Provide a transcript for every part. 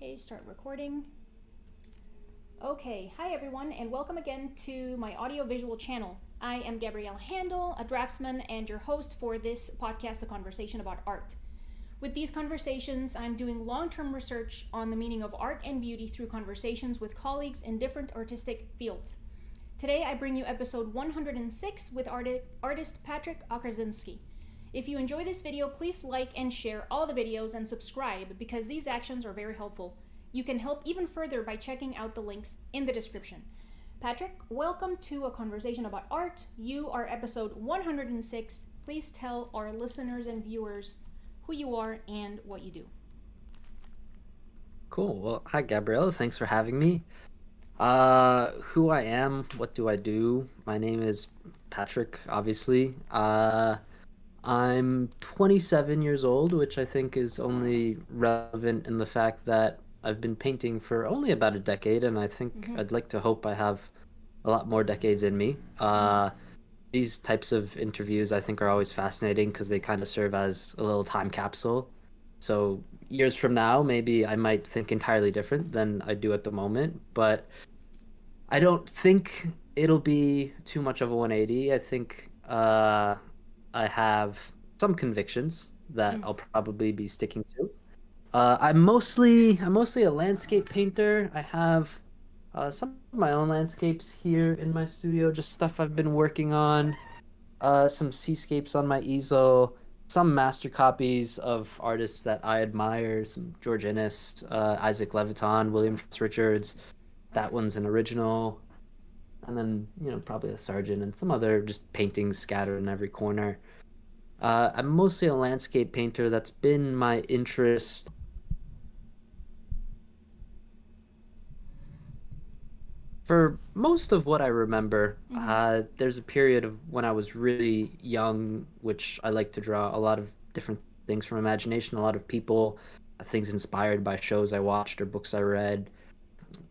Okay, start recording. Okay, hi everyone, and welcome again to my audiovisual channel. I am Gabriela Handal, a draftsman and your host for this podcast, A Conversation About Art. With these conversations, I'm doing long-term research on the meaning of art and beauty through conversations with colleagues in different artistic fields. Today, I bring you episode 106 with artist Patrick Okrasinski. If you enjoy this video, please like and share all the videos and subscribe because these actions are very helpful. You can help even further by checking out the links in the description. Patrick, welcome to A Conversation About Art. You are episode 106. Please tell our listeners and viewers who you are and what you do. Cool. Well, hi, Gabriela. Thanks for having me. Who I am, what do I do? My name is Patrick, obviously. I'm 27 years old, which I think is only relevant in the fact that I've been painting for only about a decade, and I think I'd like to hope I have a lot more decades in me. These types of interviews I think are always fascinating because they kind of serve as a little time capsule. So years from now, maybe I might think entirely different than I do at the moment, but I don't think it'll be too much of a 180. I think I have some convictions that I'll probably be sticking to. I'm mostly a landscape painter. I have some of my own landscapes here in my studio, just stuff I've been working on. Some seascapes on my easel, some master copies of artists that I admire, some George Innes, Isaac Leviton, William Richards. That one's an original, and then probably a Sargent and some other just paintings scattered in every corner. I'm mostly a landscape painter. That's been my interest for most of what I remember. There's a period of when I was really young, which I like to draw a lot of different things from imagination, a lot of people, things inspired by shows I watched or books I read,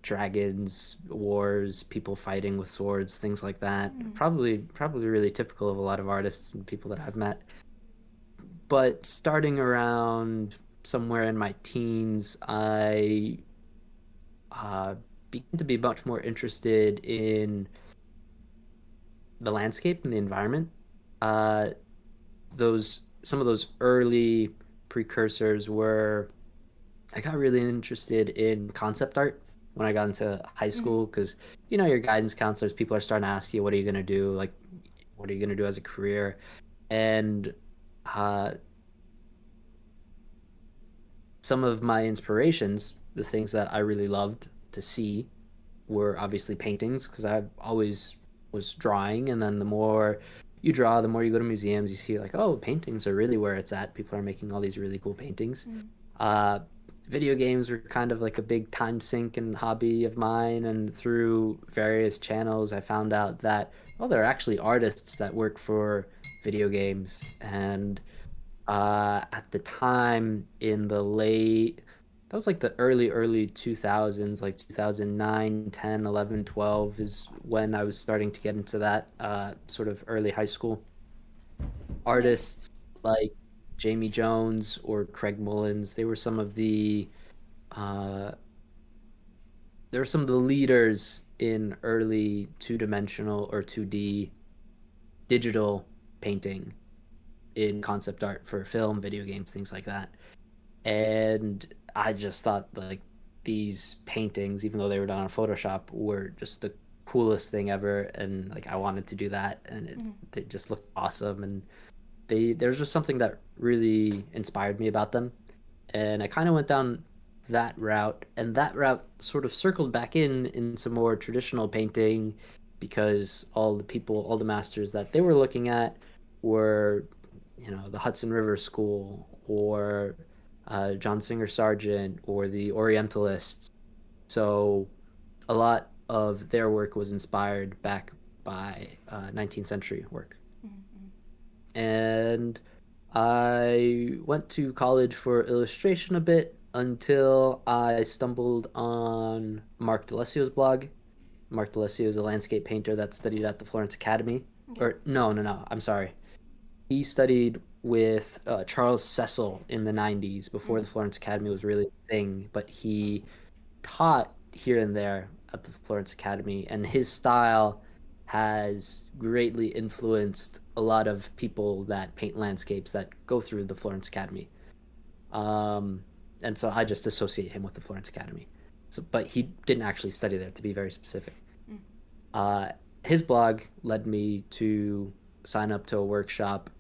dragons, wars, people fighting with swords, things like that. Probably really typical of a lot of artists and people that I've met. But starting around somewhere in my teens, I uh, began to be much more interested in the landscape and the environment. Uh, those some of those early precursors were I got really interested in concept art when I got into high school because your guidance counselors, people are starting to ask you, what are you going to do? Like, what are you going to do as a career? And uh, some of my inspirations, the things that I really loved to see, were obviously paintings because I always was drawing, and then the more you draw, the more you go to museums, you see like, oh, paintings are really where it's at. People are making all these really cool paintings. Uh, Video games were kind of like a big time sink and hobby of mine, and through various channels, I found out that there are actually artists that work for video games, and at the time in the late that was like the early 2000s, like 2009, 10, 11, 12 is when I was starting to get into that sort of early high school. Okay. Artists like Jamie Jones or Craig Mullins, uh, they were some of the leaders in early two-dimensional or 2D digital painting in concept art for film, video games, things like that. And I just thought like these paintings, even though they were done on Photoshop, were just the coolest thing ever, and like I wanted to do that, and they just looked awesome, and there's just something that really inspired me about them, and I kind of went down that route, and that route sort of circled back in some more traditional painting because all the masters that they were looking at were the Hudson River School or John Singer Sargent or the Orientalists. So a lot of their work was inspired back by 19th century work. And I went to college for illustration a bit until I stumbled on Mark D'Alessio's blog. Mark D'Alessio is a landscape painter that studied at the Florence Academy. Okay. Or no, I'm sorry. He studied with Charles Cecil in the 90s before the Mm-hmm. Florence Academy was really a thing, but he taught here and there at the Florence Academy, and his style has greatly influenced a lot of people that paint landscapes that go through the Florence Academy. Um, and so I just associate him with the Florence Academy. So, but he didn't actually study there, to be very specific. Mm-hmm. Uh, his blog led me to sign up to a workshop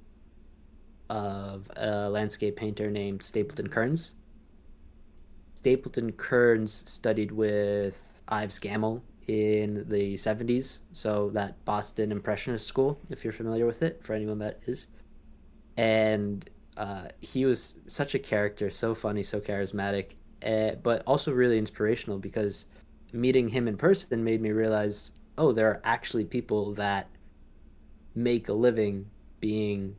of a landscape painter named Stapleton Kearns. Stapleton Kearns studied with Ives Gammell in the 70s, so that Boston Impressionist school, if you're familiar with it, for anyone that is. And he was such a character, so funny, so charismatic, but also really inspirational because meeting him in person made me realize, oh, there are actually people that make a living being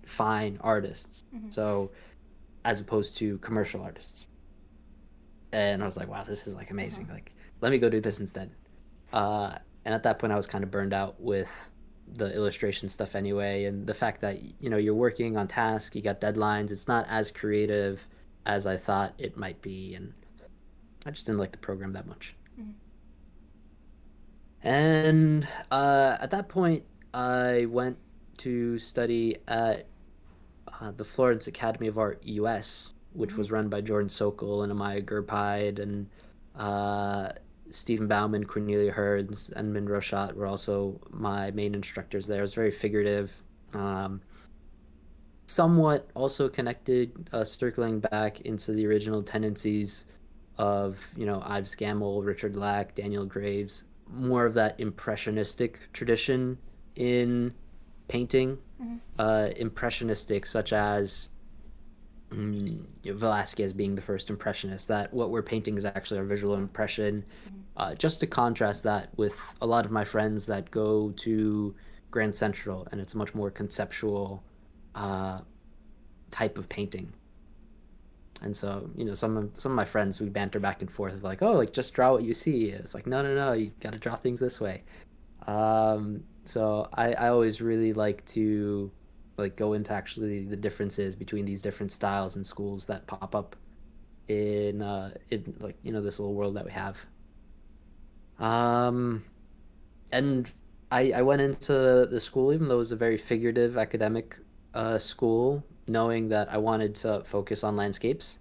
fine artists. Mm-hmm. So, as opposed to commercial artists. And I was like, wow, this is like Uh-huh. amazing. Like, let me go do this instead. And at that point, I was kind of burned out with the illustration stuff anyway, and the fact that you're working on task, you got deadlines. It's not as creative as I thought it might be, and I just didn't like the program that much. Mm-hmm. And at that point, I went to study at the Florence Academy of Art US, which Mm-hmm. was run by Jordan Sokol and Amaya Gurpide and uh, Stephen Bauman, Cornelia Hearns, and Min Rochat were also my main instructors there. It was very figurative, um, somewhat also connected, circling back into the original tendencies of Ives Gammell, Richard Lack, Daniel Graves, more of that impressionistic tradition in painting, Mm-hmm. impressionistic such as Velasquez being the first impressionist, that what we're painting is actually our visual impression. Mm-hmm. Just to contrast that with a lot of my friends that go to Grand Central, and it's a much more conceptual uh, type of painting. And so, some of my friends, we banter back and forth like, oh, like just draw what you see. It's like, no, no, no, you got to draw things this way. So I always really like to like go into actually the differences between these different styles and schools that pop up in like this little world that we have. Um, and I went into the school even though it was a very figurative academic school, knowing that I wanted to focus on landscapes,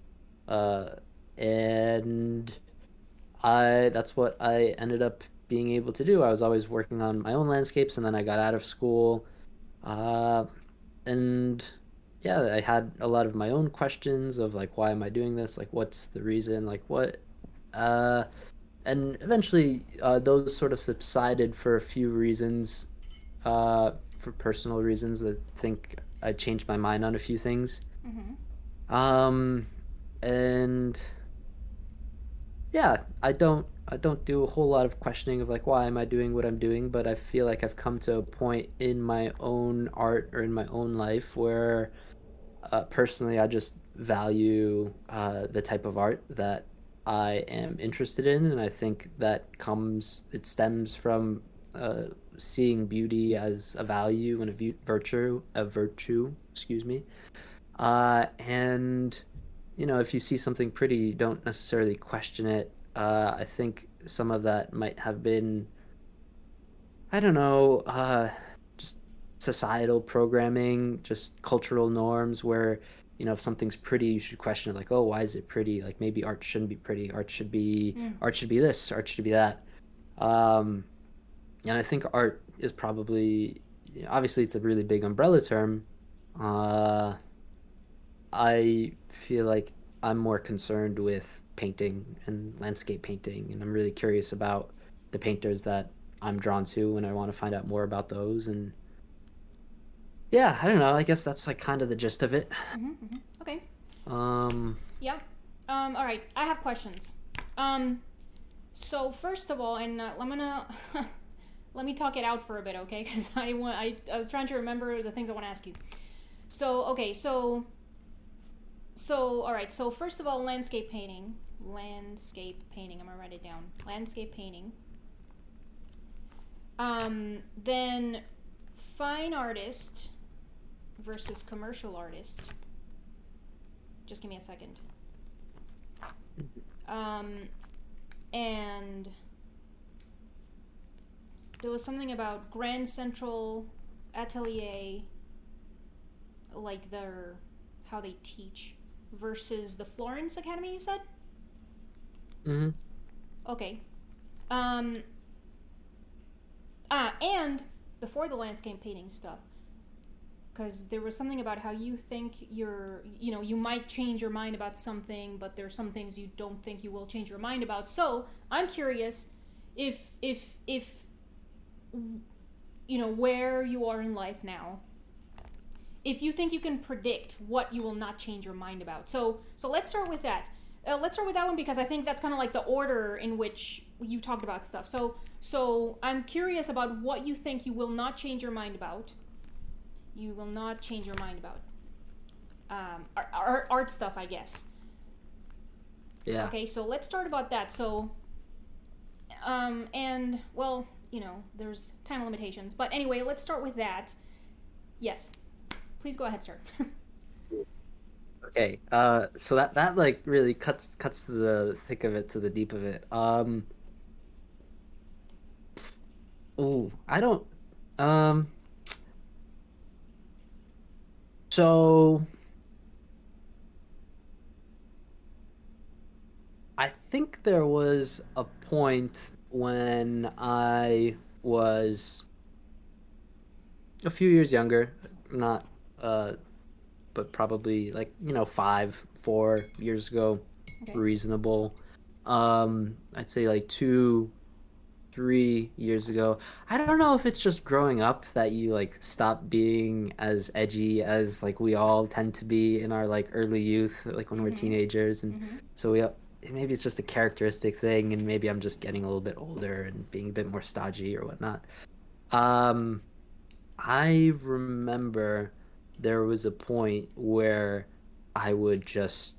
uh, and I that's what I ended up being able to do. I was always working on my own landscapes, and then I got out of school, uh, and yeah, I had a lot of my own questions of like, why am I doing this? Like, what's the reason? Like, what? Uh, and eventually, those sort of subsided for a few reasons, for personal reasons. I think I changed my mind on a few things. Mm-hmm. Um, and yeah, I don't do a whole lot of questioning of like why am I doing what I'm doing, but I feel like I've come to a point in my own art or in my own life where personally I just value the type of art that I am interested in, and I think it stems from uh, seeing beauty as a value and a virtue, excuse me. And if you see something pretty, you don't necessarily question it. I think some of that might have been, I don't know, just societal programming, just cultural norms where, if something's pretty, you should question it like, oh, why is it pretty? Like maybe art shouldn't be pretty. Mm. Art should be this, art should be that. Um, and I think art is probably, obviously it's a really big umbrella term. Uh, I feel like I'm more concerned with painting and landscape painting, and I'm really curious about the painters that I'm drawn to, and I want to find out more about those. And yeah, I don't know. I guess that's like kind of the gist of it. Mm-hmm. Mm-hmm. Okay. Um, Yeah. All right. I have questions. Um. So first of all, and I'm gonna let me talk it out for a bit, okay? Because I was trying to remember the things I want to ask you. So okay. So all right. So first of all, landscape painting. Landscape painting. I'm gonna write it down. Landscape painting. Then fine artist. versus commercial artist. Just give me a second. And there was something about Grand Central Atelier, like their how they teach, versus the Florence Academy. You said. Mm-hmm. Okay. Um. And before the landscape painting stuff, because there was something about how you think you might change your mind about something, but there's some things you don't think you will change your mind about. So I'm curious if where you are in life now, if you think you can predict what you will not change your mind about. So let's start with that. Let's start with that one because I think that's kind of like the order in which you talked about stuff. So I'm curious about what you think you will not change your mind about. You will not change your mind about art stuff, I guess. Yeah. Okay, so let's start about that. So, and well, there's time limitations, but anyway, let's start with that. Yes, please go ahead, sir. Okay. So that like really cuts to the thick of it, to the deep of it. Ooh, I don't. Um. So I think there was a point when I was a few years younger, not but probably like 4 years ago, Okay. reasonable. I'd say like 2, 3 years ago. I don't know if it's just growing up that you like stop being as edgy as like we all tend to be in our like early youth, like when we're Mm-hmm. teenagers, and Mm-hmm. so maybe it's just a characteristic thing, and maybe I'm just getting a little bit older and being a bit more stodgy or whatnot. Um, I remember there was a point where I would just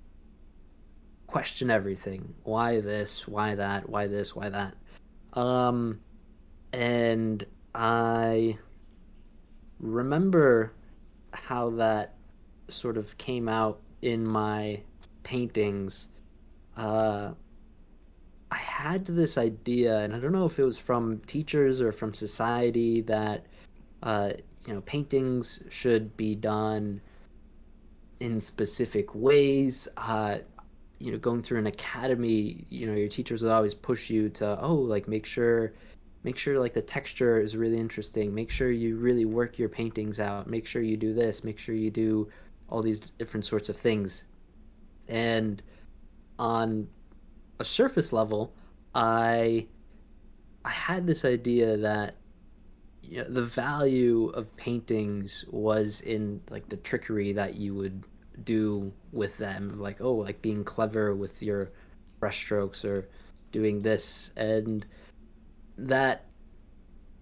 question everything. Why this? Why that? Why this? Why that? Um, and I remember how that sort of came out in my paintings. Uh, I had this idea, and I don't know if it was from teachers or from society, that uh, paintings should be done in specific ways. Going through an academy, your teachers would always push you to, oh, like make sure like the texture is really interesting. Make sure you really work your paintings out. Make sure you do this. Make sure you do all these different sorts of things. And on a surface level, I I had this idea that the value of paintings was in like the trickery that you would do with them, like, oh, like being clever with your brushstrokes or doing this, and that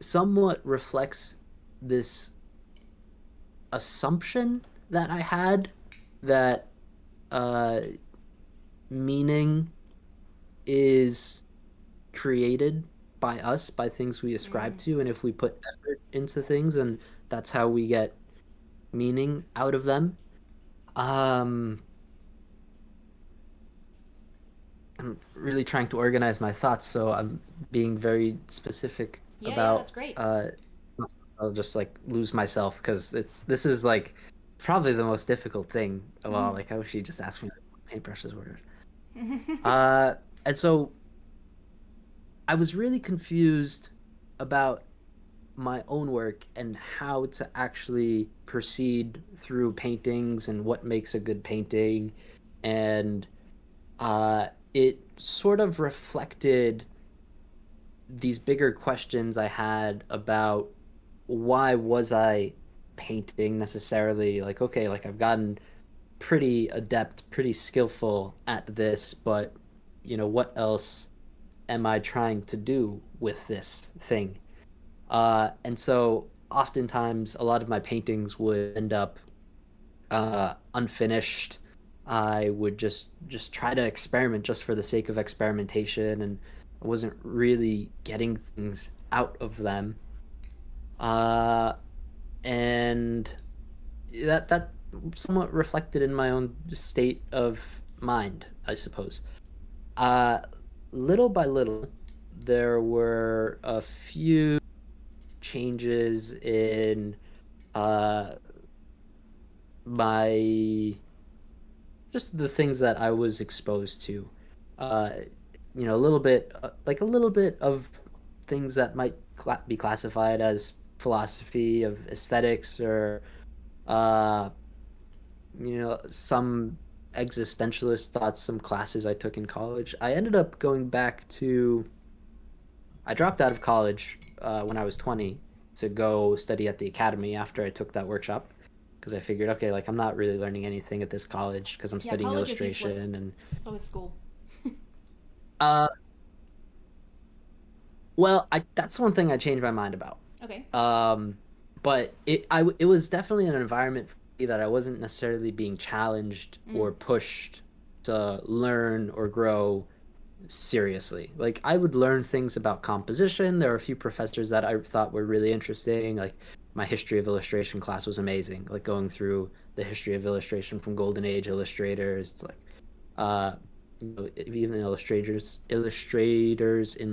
somewhat reflects this assumption that I had that uh, meaning is created by us, by things we ascribe Mm. to, and if we put effort into things, and that's how we get meaning out of them. Um, I'm really trying to organize my thoughts, so I'm being very specific Yeah, about that's great. I'll just like lose myself because this is like probably the most difficult thing of all. Mm. Like I wish you just asked me what paintbrushes were. Uh, and so I was really confused about my own work and how to actually proceed through paintings and what makes a good painting. And it sort of reflected these bigger questions I had about why was I painting necessarily. Like, okay, like I've gotten pretty adept, pretty skillful at this, but what else am I trying to do with this thing? And so oftentimes a lot of my paintings would end up unfinished. I would just try to experiment just for the sake of experimentation, and I wasn't really getting things out of them. Uh, and that somewhat reflected in my own state of mind, I suppose. Uh, Little by little, there were a few changes in uh my just the things that I was exposed to. Uh, a little bit like a little bit of things that might be classified as philosophy of aesthetics or uh, some existentialist thoughts, some classes I took in college. I ended up going back to I dropped out of college when I was 20 to go study at the academy after I took that workshop because I figured, okay, like I'm not really learning anything at this college because I'm Yeah, studying college is useless. illustration and So is school. uh well, I that's one thing I changed my mind about. Okay. Um but it was definitely an environment for me that I wasn't necessarily being challenged Mm. or pushed to learn or grow seriously. Like I would learn things about composition. There were a few professors that I thought were really interesting. Like my history of illustration class was amazing. Like going through the history of illustration from Golden Age illustrators to like uh even illustrators in the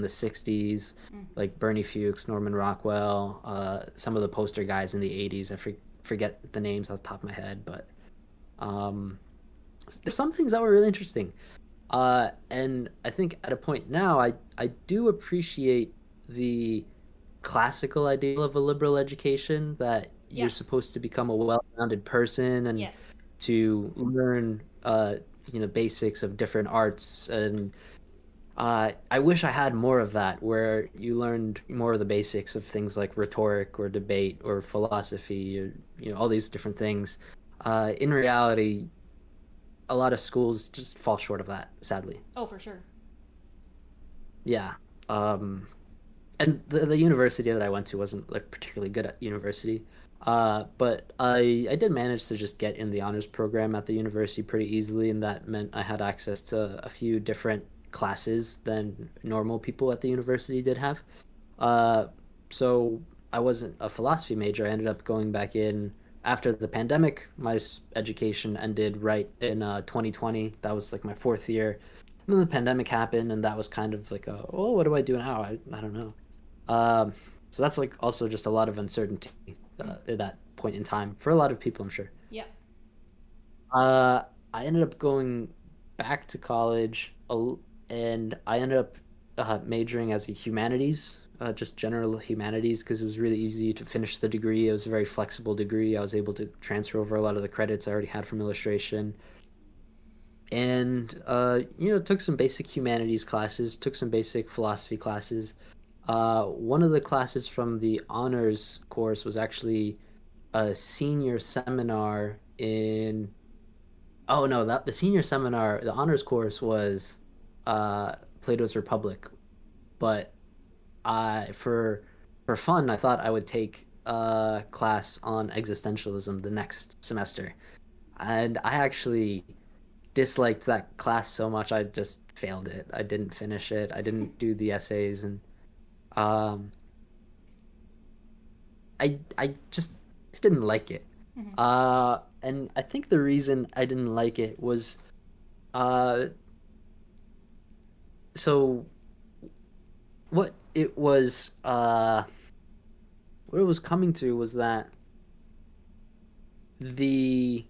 60s Mm. like Bernie Fuchs, Norman Rockwell, some of the poster guys in the 80s. Forget the names off the top of my head, but um there's some things that were really interesting. And I think at a point now, I do appreciate the classical ideal of a liberal education that Yeah. you're supposed to become a well-rounded person and Yes. to learn, basics of different arts. And I wish I had more of that, where you learned more of the basics of things like rhetoric or debate or philosophy, or all these different things. In reality, a lot of schools just fall short of that, sadly. Oh, for sure. Yeah. Um, and the university that I went to wasn't like particularly good at university. But I did manage to just get in the honors program at the university pretty easily, and that meant I had access to a few different classes than normal people at the university did have. Uh, so I wasn't a philosophy major. I ended up going back in after the pandemic. My education ended right in 2020. That was like my fourth year. And then the pandemic happened, and that was kind of like, oh, what do I do now? I don't know. Um, so that's like also just a lot of uncertainty Mm. at that point in time for a lot of people, I'm sure. Yeah. Uh, I ended up going back to college, and I ended up majoring as a humanities, just general humanities, because it was really easy to finish the degree. It was a very flexible degree. I was able to transfer over a lot of the credits I already had from illustration, and took some basic humanities classes, took some basic philosophy classes. One of the classes from the honors course was actually a senior seminar in Oh no, that the senior seminar, the honors course was Plato's Republic, but I for fun, I thought I would take a class on existentialism the next semester. And I actually disliked that class so much I just failed it. I didn't finish it. I didn't do the essays and um I just didn't like it. Mm-hmm. And I think the reason I didn't like it was uh so what it was what it was coming to was that the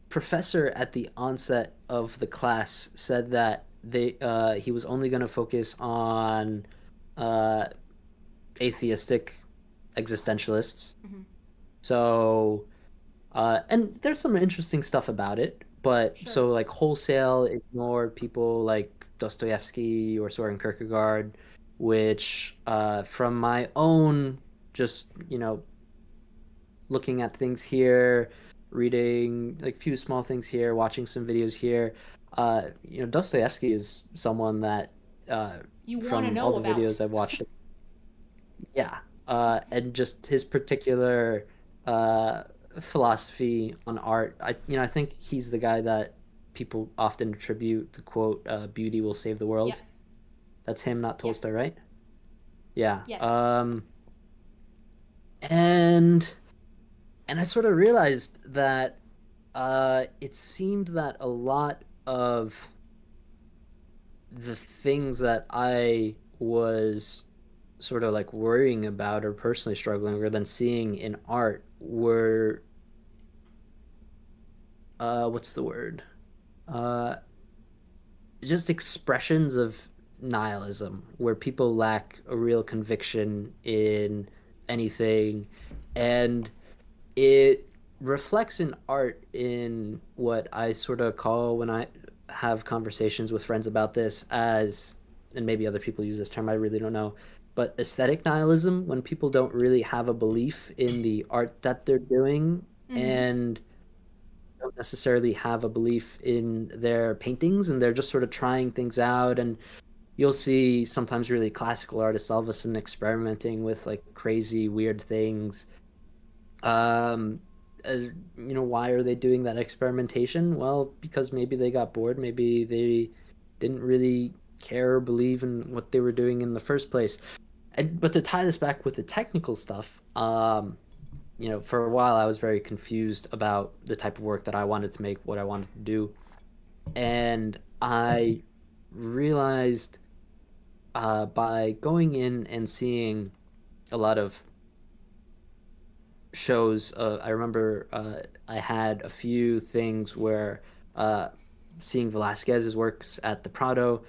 professor at the onset of the class said that he was only going to focus on uh atheistic existentialists. Mm-hmm. So and there's some interesting stuff about it, but Sure. so like wholesale ignore people like Dostoevsky or Soren Kierkegaard, which from my own just looking at things here, reading like few small things here, watching some videos here. Dostoevsky is someone that uh, You want to from all know the about. videos I've watched, yeah, Yes. and just his particular uh, philosophy on art. I think he's the guy that people often attribute the quote, "Beauty will save the Yeah. world." That's him, not Yeah. Tolstoy, right? Yeah. Yes. And And I sort of realized that it seemed that a lot of the things that I was sort of like worrying about or personally struggling with, then seeing in art were what's the word? Uh, just expressions of nihilism where people lack a real conviction in anything, and it reflects in art in what I sort of call, when I have conversations with friends about this, as, and maybe other people use this term, I really don't know, but aesthetic nihilism, when people don't really have a belief in the art that they're doing Mm-hmm. and don't necessarily have a belief in their paintings, and they're just sort of trying things out. And you'll see sometimes really classical artists all of a sudden experimenting with like crazy weird things. um why are they doing that experimentation? Well, because maybe they got bored, maybe they didn't really care or believe in what they were doing in the first place. And but to tie this back with the technical stuff, for a while I was very confused about the type of work that I wanted to make, what I wanted to do. And I realized, by going in and seeing a lot of shows, I remember I had a few things where, uh, seeing Velasquez's works at the Prado,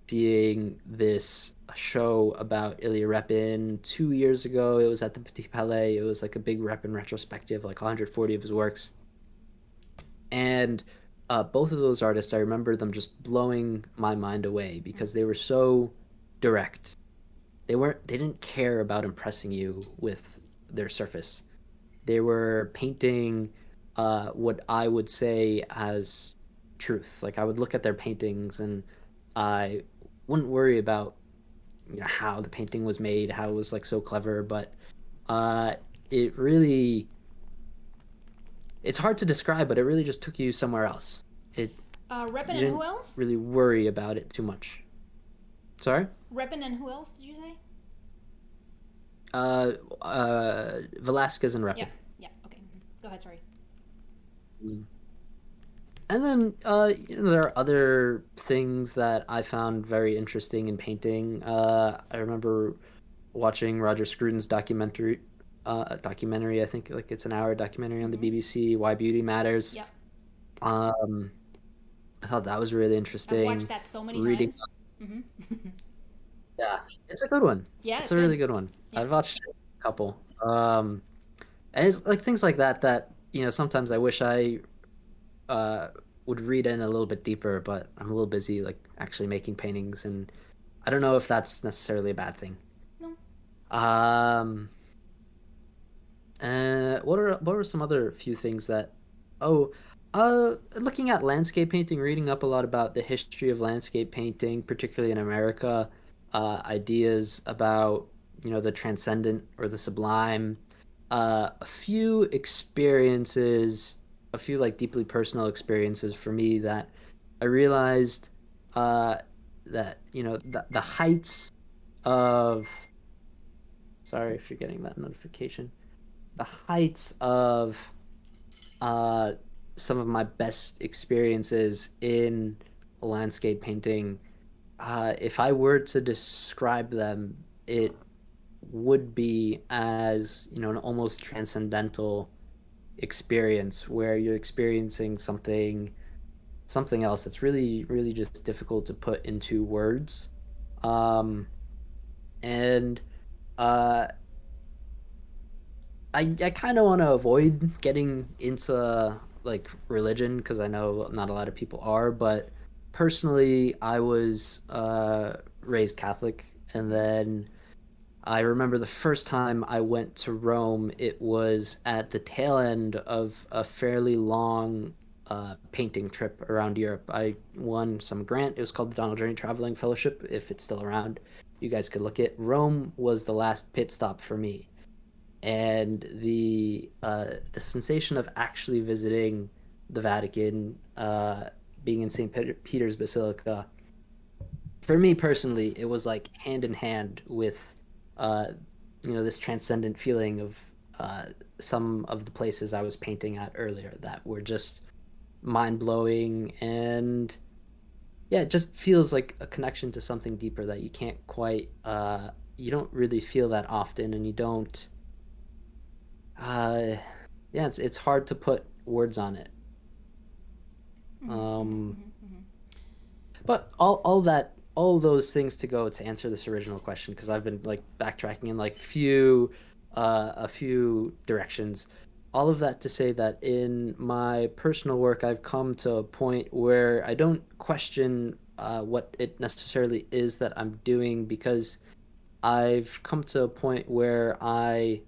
seeing this show about Ilya Repin 2 years ago. It was at the Petit Palais. It was like a big Repin retrospective, like 140 of his works. And both of those artists, I remember them just blowing my mind away because they were so direct. They didn't care about impressing you with their surface. They were painting what I would say as truth. Like, I would look at their paintings and I wouldn't worry about how the painting was made, how it was like so clever, but uh, it really, it's hard to describe, but it really just took you somewhere else. It Repin You and who didn't else? really worry about it too much. Sorry? Repin and who else did you say? Velasquez and Yeah, Repin. yeah. Okay, go ahead. Sorry. And then there are other things that I found very interesting in painting. I remember watching Roger Scruton's documentary. I think like it's an hour documentary on the Mm-hmm. BBC, Why Beauty Matters. Yeah, Um, I thought that was really I've watched interesting. that so many Reading, times. Mm-hmm. yeah, it's a good one. Yeah, It's it's a good. really good one. Yeah. I've watched a couple. And it's like things like that that sometimes I wish I uh would read in a little bit deeper, but I'm a little busy like actually making paintings, and I don't know if that's necessarily a bad thing. No. Um, what are some other few things that oh looking at landscape painting, reading up a lot about the history of landscape painting, particularly in America, ideas about the transcendent or the sublime, a few experiences, a few like deeply personal experiences for me that I realized uh that the heights of, sorry if you're getting that notification, the heights of uh, some of my best experiences in landscape painting, if I were to describe them, it would be as, an almost transcendental experience where you're experiencing something else that's really, really just difficult to put into words. Um, and uh, I kind of want to avoid getting into like religion because I know not a lot of people are, but personally, I was raised Catholic, and Mm-hmm. then I remember the first time I went to Rome, it was at the tail end of a fairly long painting trip around Europe. I won some grant. It was called the Donald Journey Traveling Fellowship. If it's still around, you guys could look it. Rome was the last pit stop for me, and the sensation of actually visiting the Vatican, being in Peter's Basilica, for me personally, it was like hand in hand with uh, this transcendent feeling of some of the places I was painting at earlier that were just mind blowing, and yeah, it just feels like a connection to something deeper that you can't quite you don't really feel that often, and you don't uh yeah, it's hard to put words on it. Mm-hmm, Um mm-hmm, mm-hmm. but all those things to go to answer this original question, because I've been like backtracking in like a few directions. All of that to say that in my personal work, I've come to a point where I don't question what it necessarily is that I'm doing, because I've come to a point where I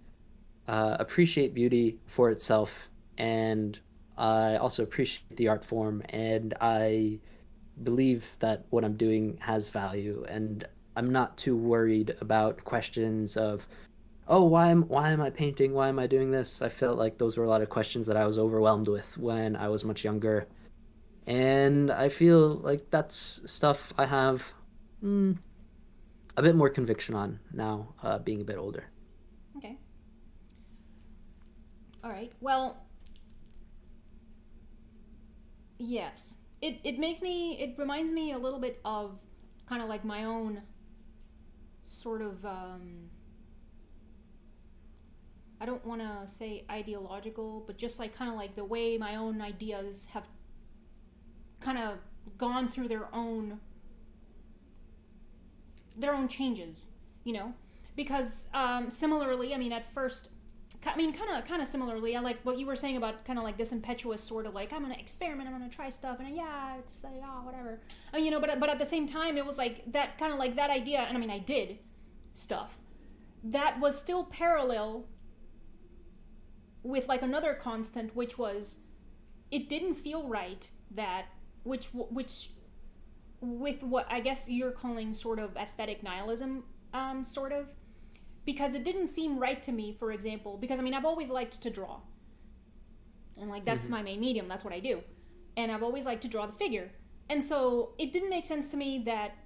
appreciate beauty for itself, and I also appreciate the art form, and I believe that what I'm doing has value, and I'm not too worried about questions of, oh, why am I painting? Why am I doing this? I felt like those were a lot of questions that I was overwhelmed with when I was much younger. And I feel like that's stuff I have mm, a bit more conviction on now, being a bit older. Okay. All right. Well, yes. It reminds me a little bit of kind of like my own sort of, I don't want to say ideological, but just like kind of like the way my own ideas have kind of gone through their own changes, you know? Because similarly, I mean, at first, I mean, kind of similarly, I like what you were saying about kind of like this impetuous sort of like, I'm gonna experiment, I'm gonna try stuff, and yeah, it's yeah, whatever. I mean, but at the same time, it was like that kind of like that idea, and I mean, I did stuff that was still parallel with like another constant, which was it didn't feel right that which with what I guess you're calling sort of aesthetic nihilism, sort of, because it didn't seem right to me, for example, because I mean, I've always liked to draw, and like that's Mm-hmm. my main medium, that's what I do, and I've always liked to draw the figure, and so it didn't make sense to me that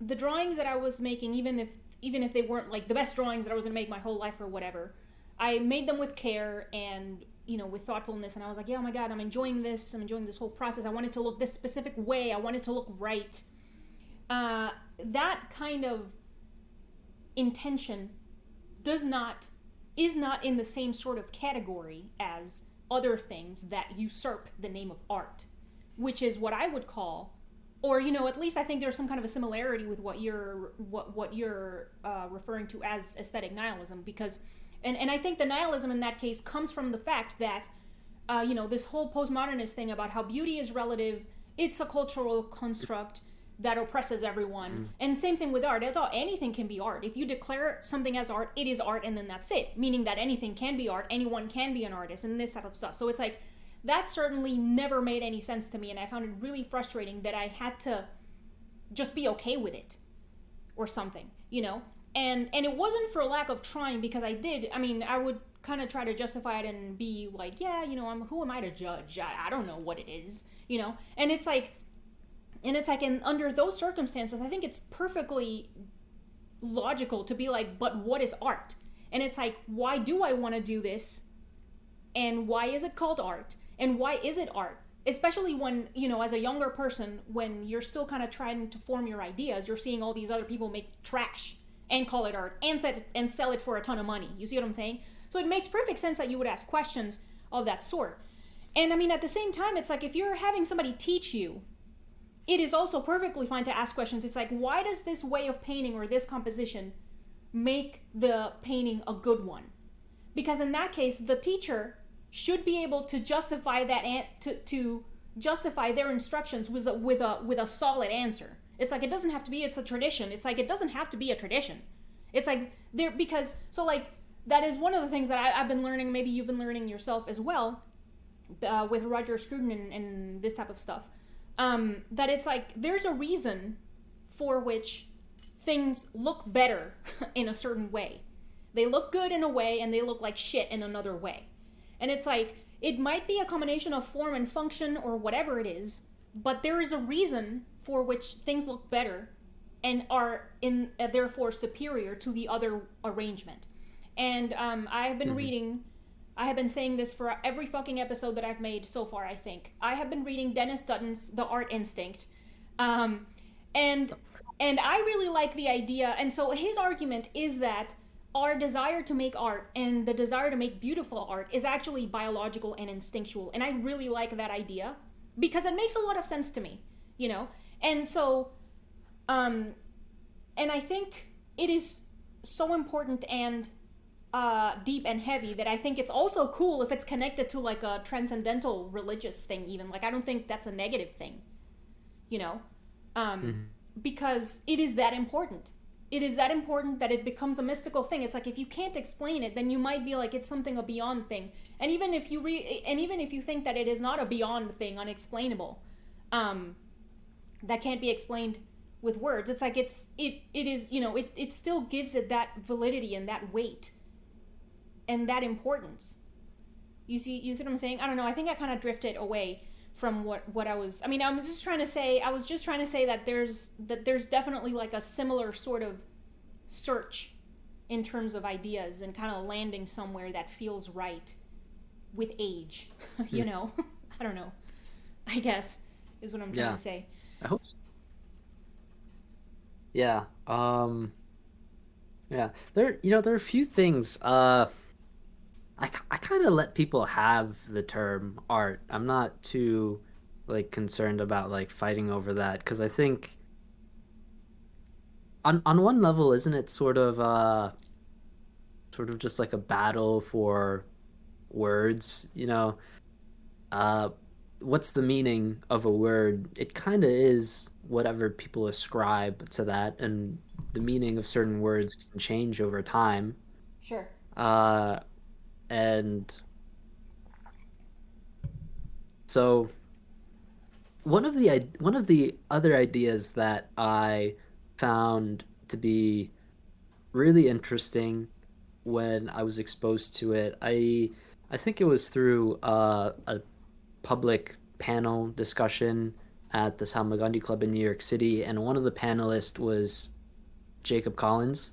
the drawings that I was making, even if they weren't like the best drawings that I was going to make my whole life or whatever, I made them with care and with thoughtfulness, and I was like, yeah, oh my god, I'm enjoying this. I'm enjoying this whole process. I want it to look this specific way. I want it to look right. That kind of intention does not is not in the same sort of category as other things that usurp the name of art, which is what I would call, or at least I think there's some kind of a similarity with what you're referring to as aesthetic nihilism, because and I think the nihilism in that case comes from the fact that this whole postmodernist thing about how beauty is relative, it's a cultural construct that oppresses everyone. Mm. And same thing with art. It's all, anything can be art. If you declare something as art, it is art, and then that's it. Meaning that anything can be art, anyone can be an artist, and this type of stuff. So it's like that certainly never made any sense to me, and I found it really frustrating that I had to just be okay with it or something. And it wasn't for lack of trying, because I mean, I would kind of try to justify it and be like, yeah, who am I to judge? I don't know what it is. And under those circumstances, I think it's perfectly logical to be like, but what is art? And it's like, why do I want to do this? And why is it called art? And why is it art? Especially when, as a younger person, when you're still kind of trying to form your ideas, you're seeing all these other people make trash and call it art and sell it for a ton of money. You see what I'm saying? So it makes perfect sense that you would ask questions of that sort. And I mean, at the same time, it's like if you're having somebody teach you, it is also perfectly fine to ask questions. It's like, why does this way of painting or this composition make the painting a good one? Because in that case, the teacher should be able to justify to justify their instructions with a solid answer. It's like, it doesn't have to be, it's a tradition. It's like, it doesn't have to be a tradition. It's like because so like that is one of the things that I've been learning. Maybe you've been learning yourself as well, with Roger Scruton and this type of stuff. That it's like there's a reason for which things look better in a certain way. They look good in a way, and they look like shit in another way. And it's like, it might be a combination of form and function or whatever it is, but there is a reason for which things look better and are therefore superior to the other arrangement. And I have been reading. I have been saying this for every fucking episode that I've made so far. I think I have been reading Dennis Dutton's *The Art Instinct*, um, and and I really like the idea. And so his argument is that our desire to make art and the desire to make beautiful art is actually biological and instinctual. And I really like that idea because it makes a lot of sense to me, you know? And so, and I think it is so important and deep and heavy that I think it's also cool if it's connected to like a transcendental religious thing, even. Like, I don't think that's a negative thing, you know? Because it is that important. It is that important that it becomes a mystical thing. It's like if you can't explain it, then you might be like it's something a beyond thing. And even if you even if you think that it is not a beyond thing, unexplainable, that can't be explained with words, it's like it is, you know, it still gives it that validity and that weight and that importance. You see what I'm saying? I don't know. I think I kind of drifted away from what I was. I mean, I was just trying to say that there's definitely like a similar sort of search in terms of ideas and kind of landing somewhere that feels right with age. You know, I don't know. I guess is what I'm trying to say. I hope so. Yeah. Yeah. There are a few things. I kind of let people have the term art. I'm not too like concerned about like fighting over that because I think on one level, isn't it sort of just like a battle for words, you know? Uh, what's the meaning of a word? It kind of is whatever people ascribe to that, and the meaning of certain words can change over time. Sure. Uh, and so one of the other ideas that I found to be really interesting when I was exposed to it, I think it was through a public panel discussion at the Salmagundi Club in New York City, and one of the panelists was Jacob Collins.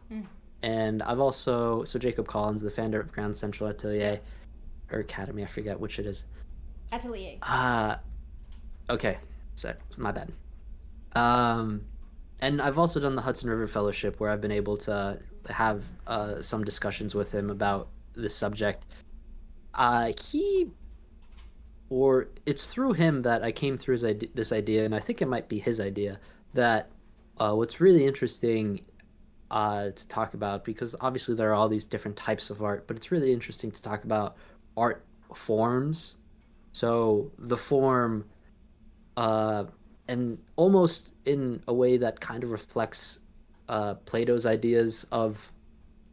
And I've also so Jacob Collins, the founder of Ground Central Yeah. Atelier or Academy, I forget which it is. Atelier. Okay, so my bad. Um, and I've also done the Hudson River Fellowship, where I've been able to have some discussions with him about this subject. He or it's through him that I came through this idea, and I think it might be his idea that what's really interesting to talk about, because obviously there are all these different types of art, but it's really interesting to talk about art forms. So the form, uh, and almost in a way that kind of reflects Plato's ideas of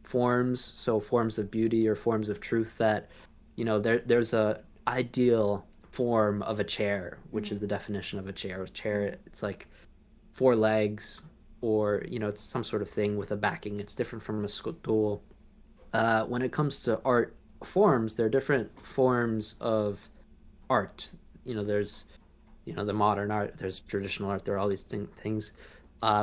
forms, so forms of beauty or forms of truth, that there's a ideal form of a chair, which is the definition of a chair. A chair, it's like four legs, or it's some sort of thing with a backing. It's different from a stool. When it comes to art forms, there are different forms of art. There's the modern art, there's traditional art, there are all these things.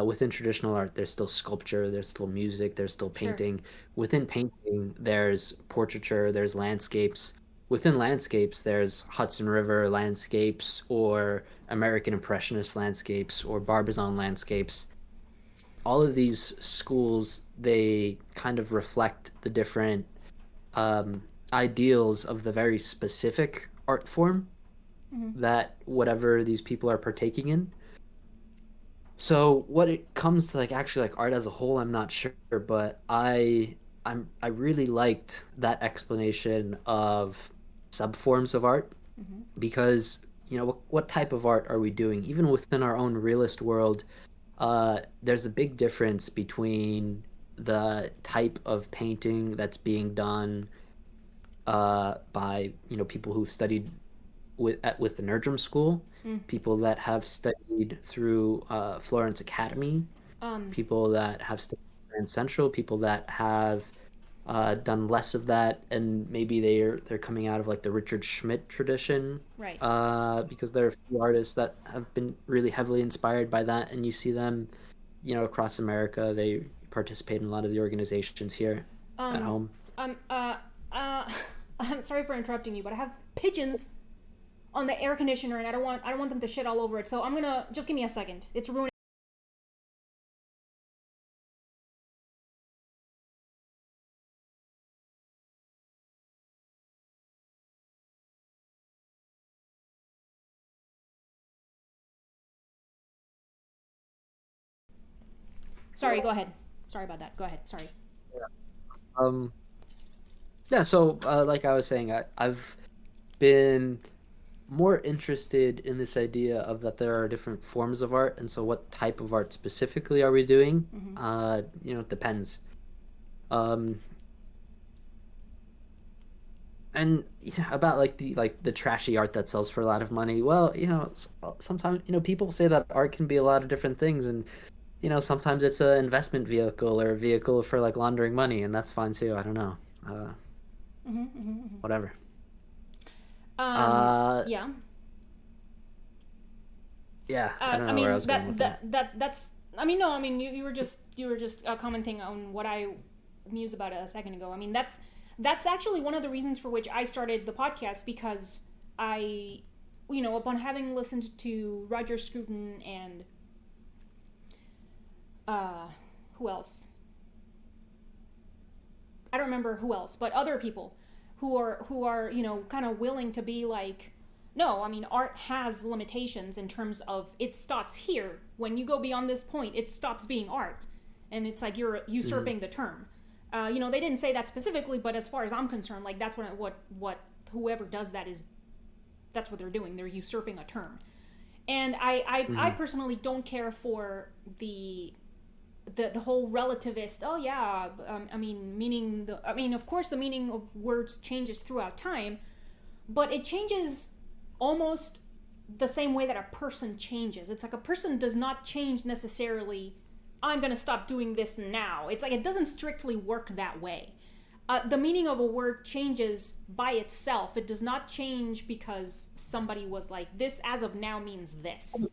Within traditional art, there's still sculpture, there's still music, there's still Sure. painting. Within painting, there's portraiture, there's landscapes. Within landscapes, there's Hudson River landscapes, or American Impressionist landscapes, or Barbizon landscapes. All of these schools, they kind of reflect the different um, ideals of the very specific art form that whatever these people are partaking in. So what it comes to, like, actually like art as a whole, I'm not sure, but I really liked that explanation of subforms of art, because what type of art are we doing? Even within our own realist world, there's a big difference between the type of painting that's being done by people who've studied with the Nerdrum School, people that have studied through Florence Academy, Um. people that have studied Grand Central, people that have done less of that, and maybe they're coming out of like the Richard Schmidt tradition, Right. because there are a few artists that have been really heavily inspired by that, and you see them, across America. They participate in a lot of the organizations here at Um. home. Um, uh, uh, I'm sorry for interrupting you, but I have pigeons on the air conditioner, and I don't want them to shit all over it. So I'm gonna just give me a second. It's ruining. Sorry, go ahead. Sorry about that. Go ahead. Sorry. Yeah. Um, yeah, so like I was saying, I've been more interested in this idea of that there are different forms of art, and so what type of art specifically are we doing? Mm-hmm. It depends. Um, and yeah, about like the trashy art that sells for a lot of money. Well, sometimes people say that art can be a lot of different things, and sometimes it's an investment vehicle or a vehicle for like laundering money, and that's fine too. I don't know. Uh, Mm-hmm. Mm-hmm. Mm-hmm. Whatever. Uh, Yeah. yeah, I I don't know where I mean was going with that. that's. I mean, no. I mean, you were just commenting on what I mused about a second ago. I mean, that's actually one of the reasons for which I started the podcast, because I, upon having listened to Roger Scruton and uh, who else? I don't remember who else, but other people who are kind of willing to be like, no, I mean, art has limitations in terms of it stops here. When you go beyond this point, it stops being art, and it's like you're Hmm. usurping the term. They didn't say that specifically, but as far as I'm concerned, like that's what whoever does that is, that's what they're doing. They're usurping a term, and I Hmm. personally don't care for the whole relativist. Oh yeah, I mean, of course the meaning of words changes throughout time, but it changes almost the same way that a person changes. It's like a person does not change necessarily. I'm gonna stop doing this now. It's like it doesn't strictly work that way. The meaning of a word changes by itself. It does not change because somebody was like, this as of now means this.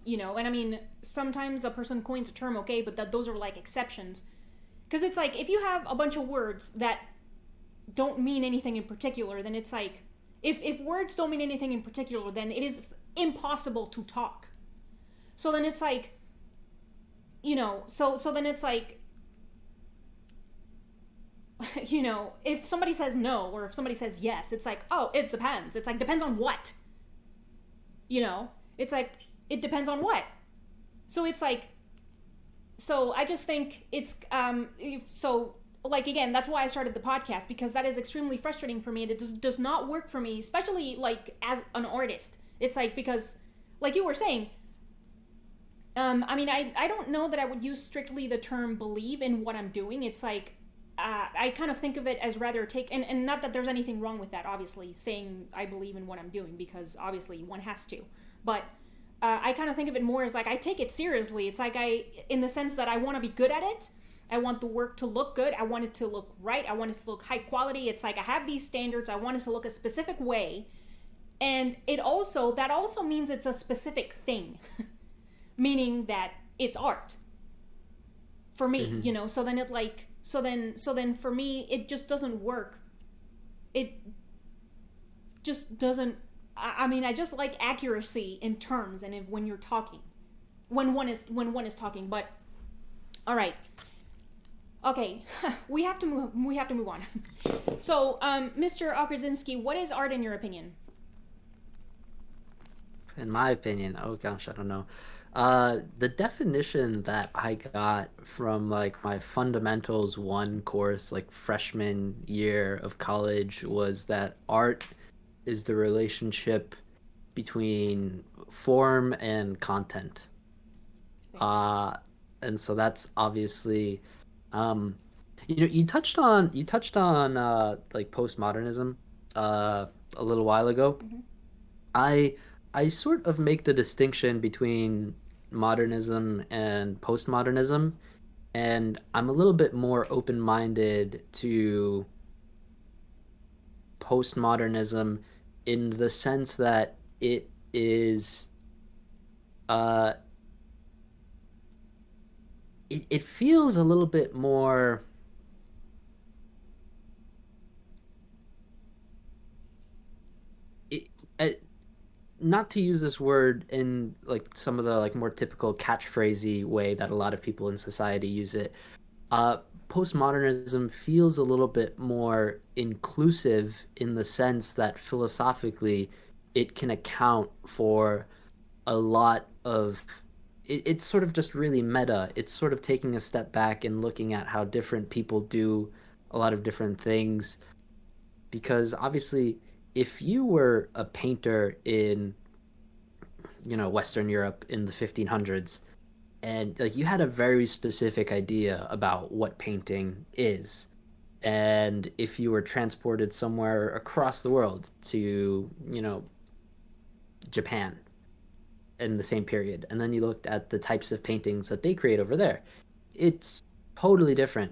And I mean, sometimes a person coins a term, okay, but those are like exceptions. Because it's like, if you have a bunch of words that don't mean anything in particular, then it's like, if words don't mean anything in particular, then it is impossible to talk. So then it's like, so then it's like, if somebody says no or if somebody says yes, it's like, oh, it depends. It's like, depends on what? It's like, it depends on what? So it's like, so I just think it's so like, again, that's why I started the podcast, because that is extremely frustrating for me, and it just does not work for me, especially like as an artist. It's like, because like you were saying, I mean, I don't know that I would use strictly the term believe in what I'm doing. It's like, I kind of think of it as rather take, and not that there's anything wrong with that, obviously, saying I believe in what I'm doing, because obviously one has to. But I kind of think of it more as like, I take it seriously. It's like, in the sense that I want to be good at it. I want the work to look good. I want it to look right. I want it to look high quality. It's like, I have these standards. I want it to look a specific way. And that also means it's a specific thing, meaning that it's art for me, Hmm. so then it like, so then for me, it just doesn't work. It just doesn't. I mean, I just like accuracy in terms, and when you're talking, when one is talking. But all right, okay, we have to move on. So, Mr. Okrasinski, what is art in your opinion? In my opinion, oh gosh, I don't know. The definition that I got from like my fundamentals one course, like freshman year of college, was that art is the relationship between form and content. Okay. Uh, and so that's obviously, um, you touched on like postmodernism a little while ago. Mm-hmm. I I sort of make the distinction between modernism and postmodernism, and I'm a little bit more open-minded to postmodernism in the sense that it is uh it feels a little bit more not to use this word in like some of the like more typical catchphrasey way that a lot of people in society use it. Uh, Postmodernism feels a little bit more inclusive in the sense that philosophically it can account for a lot of it's sort of just really meta. It's sort of taking a step back and looking at how different people do a lot of different things because obviously if you were a painter in Western Europe in the 1500s and like you had a very specific idea about what painting is, and if you were transported somewhere across the world to Japan in the same period, and then you looked at the types of paintings that they create over there, it's totally different.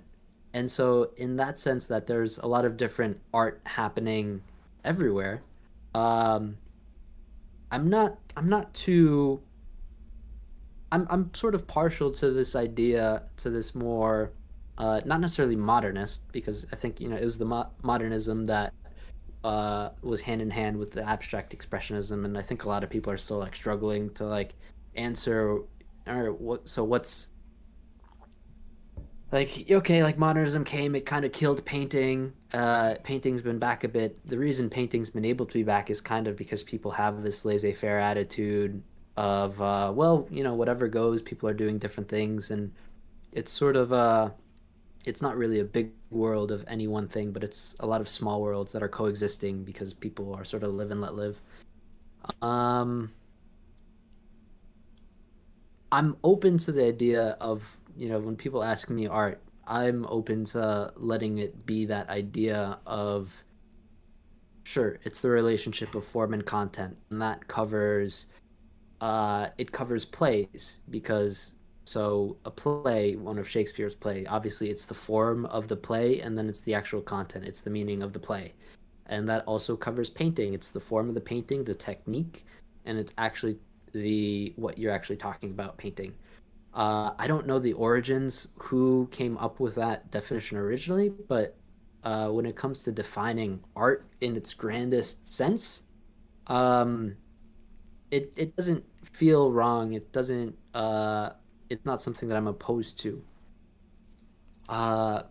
And so in that sense that there's a lot of different art happening everywhere, um I'm not too I'm sort of partial to this idea, to this more not necessarily modernist, because I think it was the modernism that was hand in hand with the abstract expressionism, and I think a lot of people are still like struggling to like answer or what. So what's like okay, like modernism came, it kind of killed painting. Painting's been back a bit. The reason painting's been able to be back is kind of because people have this laissez-faire attitude of well, whatever goes, people are doing different things, and it's sort of it's not really a big world of any one thing, but it's a lot of small worlds that are coexisting because people are sort of live and let live. Um, I'm open to the idea of, when people ask me art, I'm open to letting it be that idea of, sure, it's the relationship of form and content, and that covers it covers plays because so a play, one of Shakespeare's play, obviously it's the form of the play and then it's the actual content, it's the meaning of the play. And that also covers painting. It's the form of the painting, the technique, and it's actually the what you're actually talking about painting. I don't know the origins, who came up with that definition originally, but when it comes to defining art in its grandest sense, um, it doesn't feel wrong. It doesn't it's not something that I'm opposed to. Uh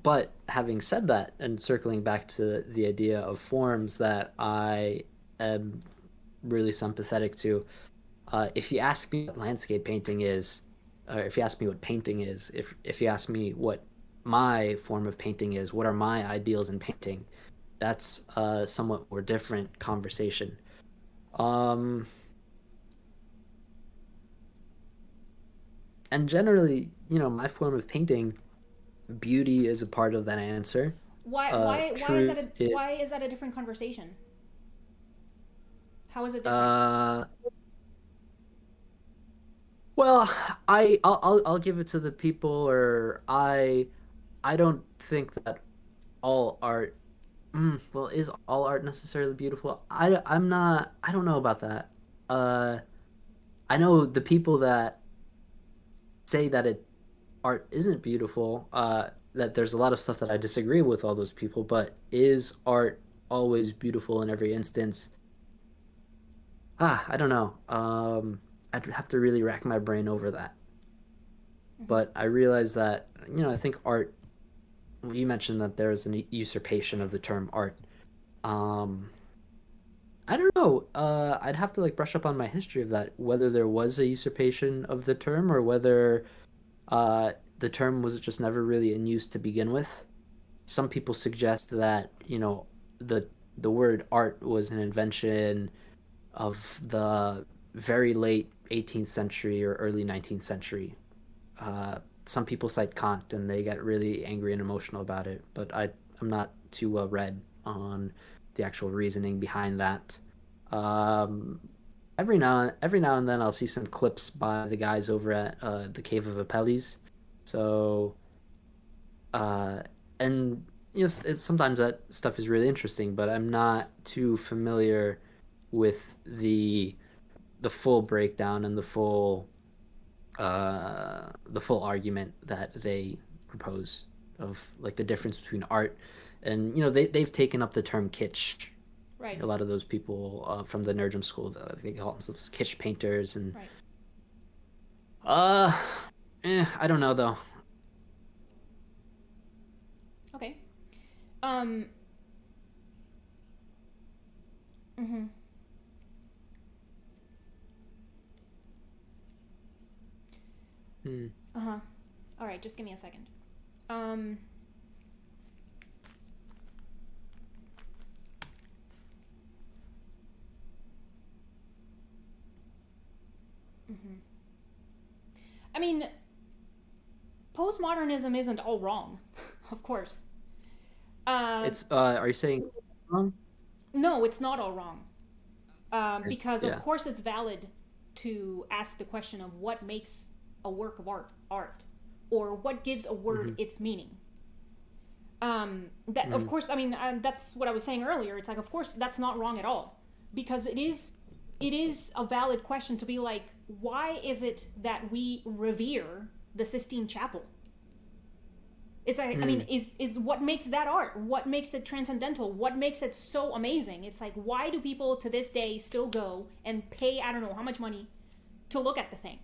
but having said that and circling back to the idea of forms that I am really sympathetic to, if you ask me what landscape painting is, or if you ask me what painting is, if you ask me what my form of painting is, what are my ideals in painting, that's a somewhat more different conversation. Um, and generally, my form of painting, beauty is a part of that answer. Truth, why is that a different conversation? How is it different? uh, well, I'll give it to the people, or I don't think that all art. Well, is all art necessarily beautiful? I'm not. I don't know about that. Uh, I know the people that say that art isn't beautiful. That there's a lot of stuff that I disagree with all those people. But is art always beautiful in every instance? I don't know. I'd have to really rack my brain over that. Mm-hmm. But I realize that I think art. You mentioned that there's an usurpation of the term art. Um, I don't know. I'd have to like brush up on my history of that, whether there was a usurpation of the term or whether the term was just never really in use to begin with. Some people suggest that, the word art was an invention of the very late 18th century or early 19th century. Some people cite Kant and they get really angry and emotional about it, but I'm not too well read on the actual reasoning behind that. Um, every now and then I'll see some clips by the guys over at the Cave of Apelles. So uh, and sometimes that stuff is really interesting, but I'm not too familiar with the full breakdown and the full argument that they propose of like the difference between art and they've taken up the term kitsch Right. A lot of those people from the Nerdrum school, they call themselves kitsch painters, and Right. uh, I don't know though. Okay. Um. Mhm. Hmm. Uh huh. All right. Just give me a second. Um. Mhm. I mean, postmodernism isn't all wrong, of course. Uh, It's are you saying wrong? no, it's not all wrong. Because of Yeah. course it's valid to ask the question of what makes a work of art, or what gives a word Hmm. its meaning. That of Hmm. course, I mean, that's what I was saying earlier. It's like, of course, that's not wrong at all, because it is a valid question to be like, why is it that we revere the Sistine Chapel? It's like, I mean, Hmm. is what makes that art? What makes it transcendental? What makes it so amazing? It's like, why do people to this day still go and pay, I don't know how much money to look at the thing?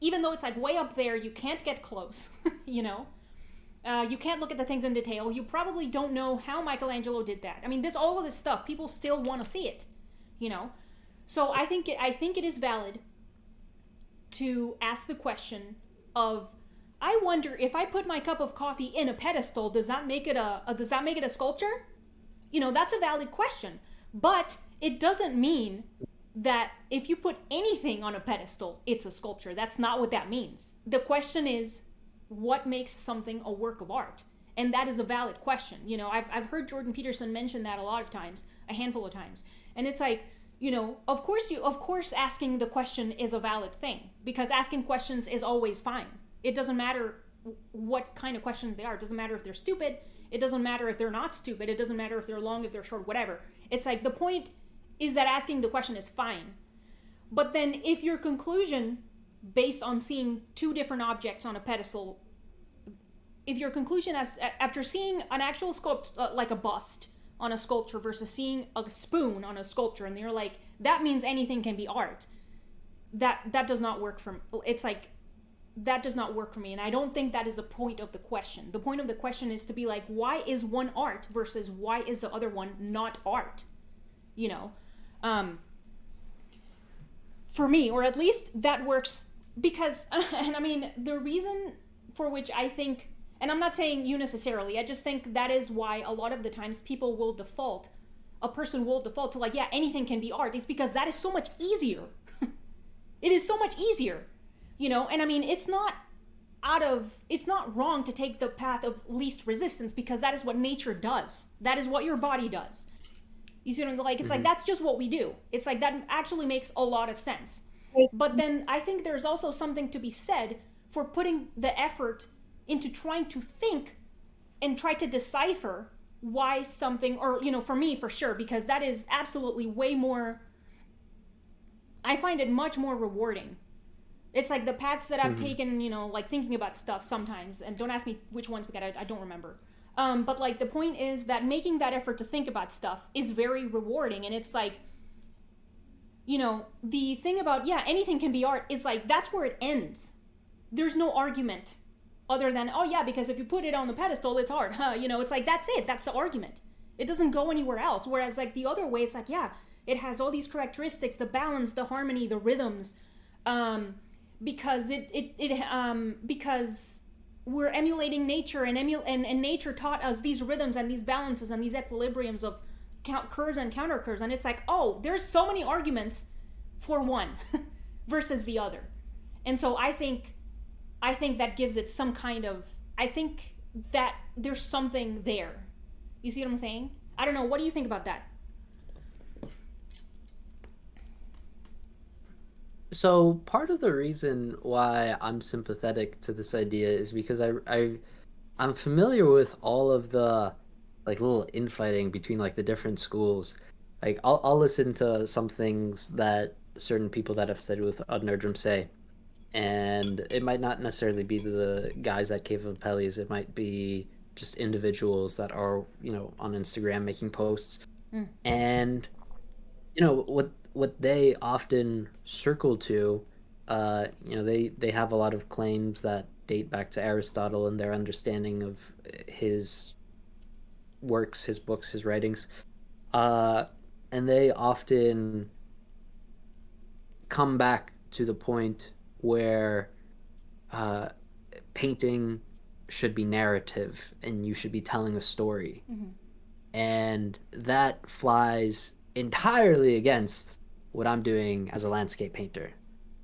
Even though it's like way up there, you can't get close, you know? You can't look at the things in detail. You probably don't know how Michelangelo did that. I mean, all of this stuff, people still want to see it, you know? So I think it is valid to ask the question of, I wonder if I put my cup of coffee in a pedestal, does that make it a sculpture? That's a valid question. But it doesn't mean that if you put anything on a pedestal, it's a sculpture. That's not what that means. The question is, what makes something a work of art? And that is a valid question. I've heard Jordan Peterson mention that a lot of times, a handful of times. And it's like, of course asking the question is a valid thing, because asking questions is always fine. It doesn't matter what kind of questions they are. It doesn't matter if they're stupid. It doesn't matter if they're not stupid. It doesn't matter if they're long, if they're short, whatever. It's like, the point is that asking the question is fine. But then if your conclusion, based on seeing two different objects on a pedestal, if your conclusion after seeing an actual sculpt, like a bust on a sculpture versus seeing a spoon on a sculpture, and you're like, that means anything can be art, that does not work for me. It's like, that does not work for me, and I don't think that is the point of the question. The point of the question is to be like, why is one art versus why is the other one not art? You know, um, for me, or at least that works, because, and I mean, the reason for which I think, and I'm not saying you necessarily, I just think that is why a lot of the times people will default, a person will default to like, yeah, anything can be art, is because that is so much easier. It is so much easier, and I mean, it's not wrong to take the path of least resistance, because that is what nature does. That is what your body does. You see what I'm like? It's like, Hmm. that's just what we do. It's like, that actually makes a lot of sense. But then I think there's also something to be said for putting the effort into trying to think and try to decipher why something, or, for me, for sure, because that is absolutely way more, I find it much more rewarding. It's like the paths that I've Hmm. taken, like thinking about stuff sometimes, and don't ask me which ones, because I don't remember. But like, the point is that making that effort to think about stuff is very rewarding, and it's like, the thing about, yeah, anything can be art is like, that's where it ends. There's no argument other than, oh yeah, because if you put it on the pedestal, it's art, huh? It's like, that's it. That's the argument. It doesn't go anywhere else. Whereas like the other way, it's like, yeah, it has all these characteristics, the balance, the harmony, the rhythms, because because we're emulating nature, and nature taught us these rhythms and these balances and these equilibriums of curves and counter curves, and it's like, oh, there's so many arguments for one versus the other. And so I think that gives it some kind of, I think that there's something there. You see what I'm saying? I don't know, what do you think about that? So part of the reason why I'm sympathetic to this idea is because I'm familiar with all of the like little infighting between like the different schools. Like I'll listen to some things that certain people that have studied with Ad Nerdrum say, and it might not necessarily be the guys at Cave of Pellies. It might be just individuals that are on Instagram making posts. Mm. And what they often circle to, they have a lot of claims that date back to Aristotle and their understanding of his works, his books, his writings. Uh, and they often come back to the point where uh, painting should be narrative and you should be telling a story. Mm-hmm. And that flies entirely against what I'm doing as a landscape painter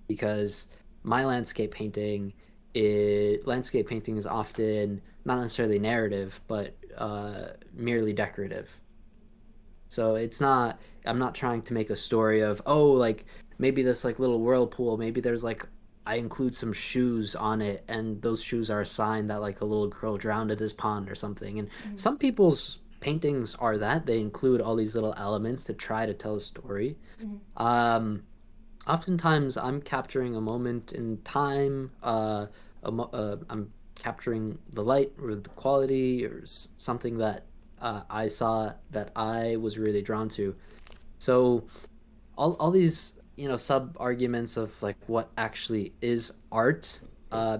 because my landscape painting is often not necessarily narrative but merely decorative. So it's not I'm not trying to make a story of like maybe this like little whirlpool, maybe there's like I include some shoes on it and those shoes are a sign that like a little girl drowned in this pond or something. And Mm-hmm. some people's paintings are that they include all these little elements to try to tell a story. Mm-hmm. Um Oftentimes I'm capturing a moment in time, I'm capturing the light or the quality or something that I saw that I was really drawn to. So all these sub arguments of like what actually is art,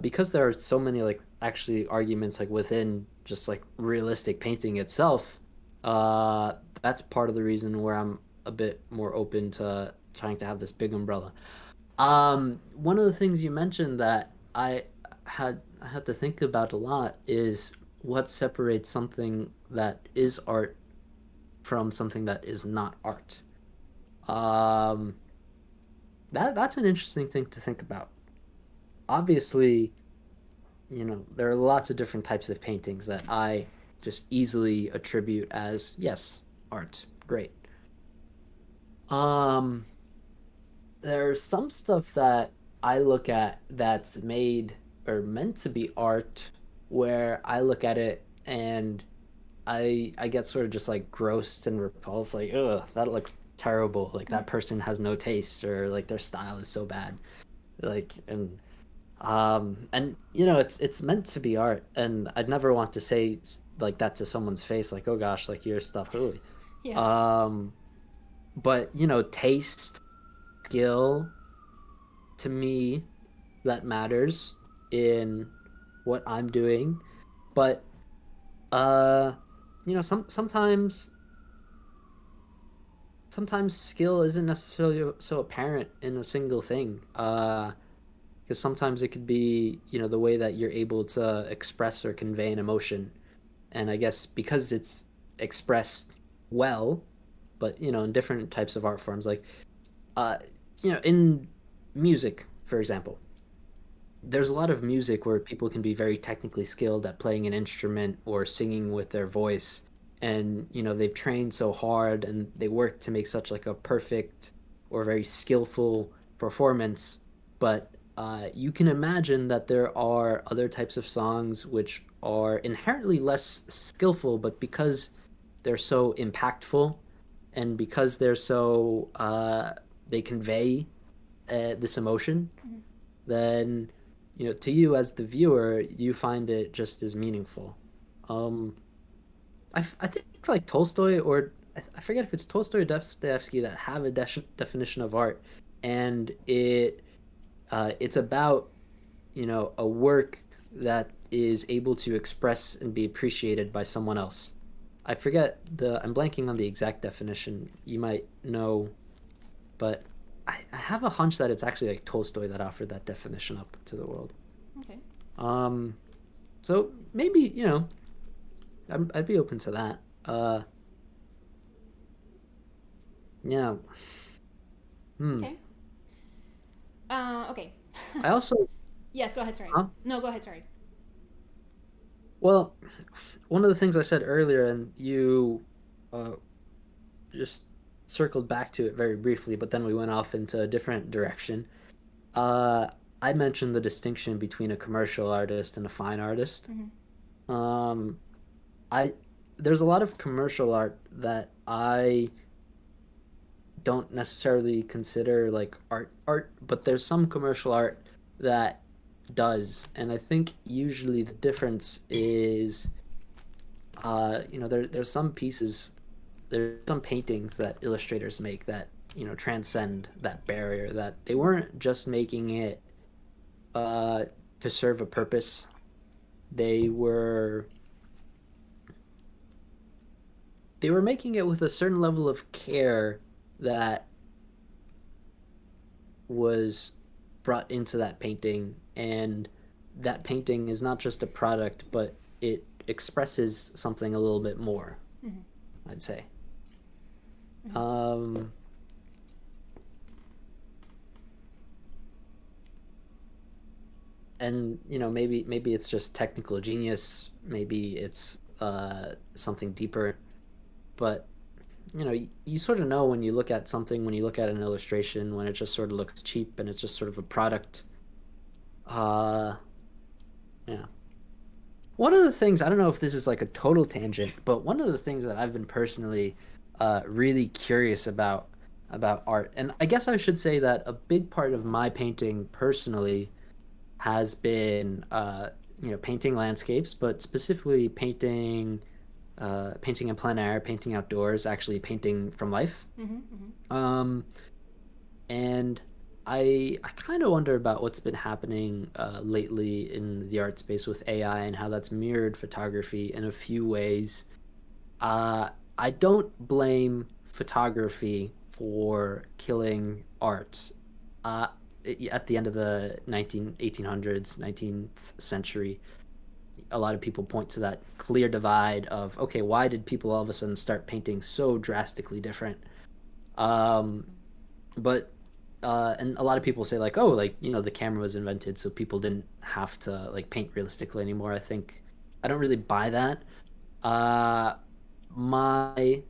because there are so many like actually arguments like within just like realistic painting itself. Uh, that's part of the reason where I'm a bit more open to trying to have this big umbrella. One of the things you mentioned that I had to think about a lot is what separates something that is art from something that is not art. Um, that's an interesting thing to think about. Obviously, there are lots of different types of paintings that I just easily attribute as yes, art. Great. Um, there's some stuff that I look at that's made or meant to be art where I look at it and I get sort of just like grossed and repulsed, like, ugh, that looks terrible. Like Mm-hmm. that person has no taste or like their style is so bad. Like and it's meant to be art and I'd never want to say like that to someone's face, like, oh gosh, like your stuff really. Yeah. Um but taste, skill to me that matters in what I'm doing. But uh sometimes skill isn't necessarily so apparent in a single thing. Because sometimes it could be, the way that you're able to express or convey an emotion. And I guess because it's expressed well, but in different types of art forms, like uh, in music, for example, there's a lot of music where people can be very technically skilled at playing an instrument or singing with their voice and they've trained so hard and they work to make such like a perfect or very skillful performance, but you can imagine that there are other types of songs which are inherently less skillful, but because they're so impactful and because they're so they convey this emotion, Mm-hmm. then to you as the viewer, you find it just as meaningful. Um, I think like Tolstoy or I forget if it's Tolstoy or Dostoevsky that have a definition of art, and it's about a work that is able to express and be appreciated by someone else. I forget I'm blanking on the exact definition. You might know, but I have a hunch that it's actually like Tolstoy that offered that definition up to the world. Okay. Um, so maybe I'd be open to that. Yeah. Hmm. Okay. Okay. I also, Yes, go ahead, sorry. huh? No, go ahead, sorry. Well, one of the things I said earlier, and you uh, just circled back to it very briefly, but then we went off into a different direction. Uh, I mentioned the distinction between a commercial artist and a fine artist. Mm-hmm. Um, I there's a lot of commercial art that I don't necessarily consider like art, but there's some commercial art that does, and I think usually the difference is there's some pieces, there's some paintings that illustrators make that transcend that barrier, that they weren't just making it uh, to serve a purpose. They were they were making it with a certain level of care that was brought into that painting, and that painting is not just a product, but it expresses something a little bit more, Mm-hmm. I'd say. Mm-hmm. Um, and maybe it's just technical genius, maybe it's something deeper, but you sort of know when you look at something, when you look at an illustration, when it just sort of looks cheap and it's just sort of a product. Uh, yeah. One of the things, I don't know if this is like a total tangent, but one of the things that I've been personally really curious about art, and I guess I should say that a big part of my painting personally has been painting landscapes, but specifically painting in plein air, painting outdoors, actually painting from life. Mm-hmm. Mm-hmm. Um, and I kind of wonder about what's been happening lately in the art space with AI and how that's mirrored photography in a few ways. Uh, I don't blame photography for killing art. Uh, at the end of the 1800s, 19th century, a lot of people point to that clear divide of, okay, why did people all of a sudden start painting so drastically different? Um, but and a lot of people say like, oh, like the camera was invented so people didn't have to like paint realistically anymore. I don't really buy that. Uh, my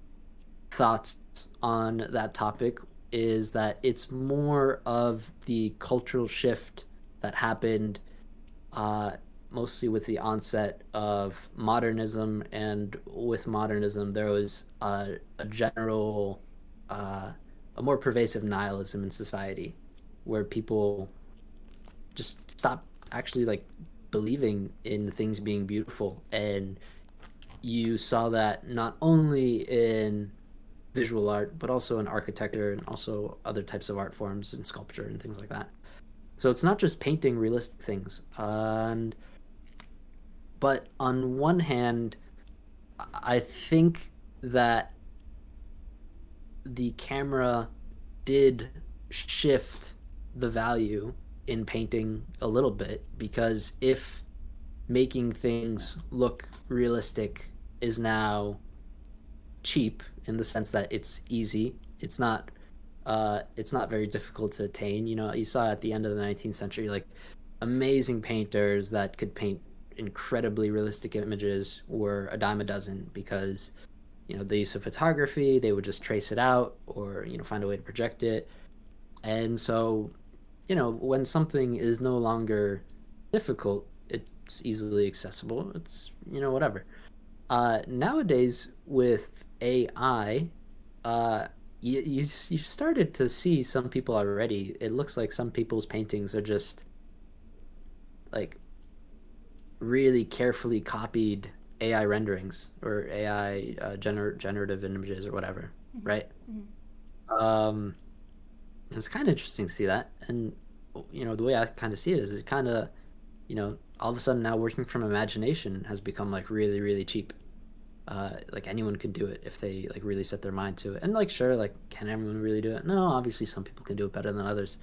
thoughts on that topic is that it's more of the cultural shift that happened uh, mostly with the onset of modernism, and with modernism there was a general uh, a more pervasive nihilism in society, where people just stopped actually like believing in things being beautiful, and you saw that not only in visual art but also in architecture and also other types of art forms and sculpture and things like that. So it's not just painting realistic things, and but on one hand, I think that the camera did shift the value in painting a little bit, because if making things look realistic is now cheap in the sense that it's easy, it's not very difficult to attain. You saw at the end of the 19th century like amazing painters that could paint incredibly realistic images were a dime a dozen, because the use of photography, they would just trace it out or find a way to project it. And so when something is no longer difficult, it's easily accessible, it's whatever. Nowadays with AI, you've started to see some people already. It looks like some people's paintings are just like really carefully copied AI renderings or AI generative images or whatever, Mm-hmm. right? Mm-hmm. Um, it's kind of interesting to see that, and the way I kind of see it is it kind of all of a sudden now working from imagination has become like really really cheap. Like anyone could do it if they like really set their mind to it. And like sure, like can everyone really do it? No, obviously some people can do it better than others,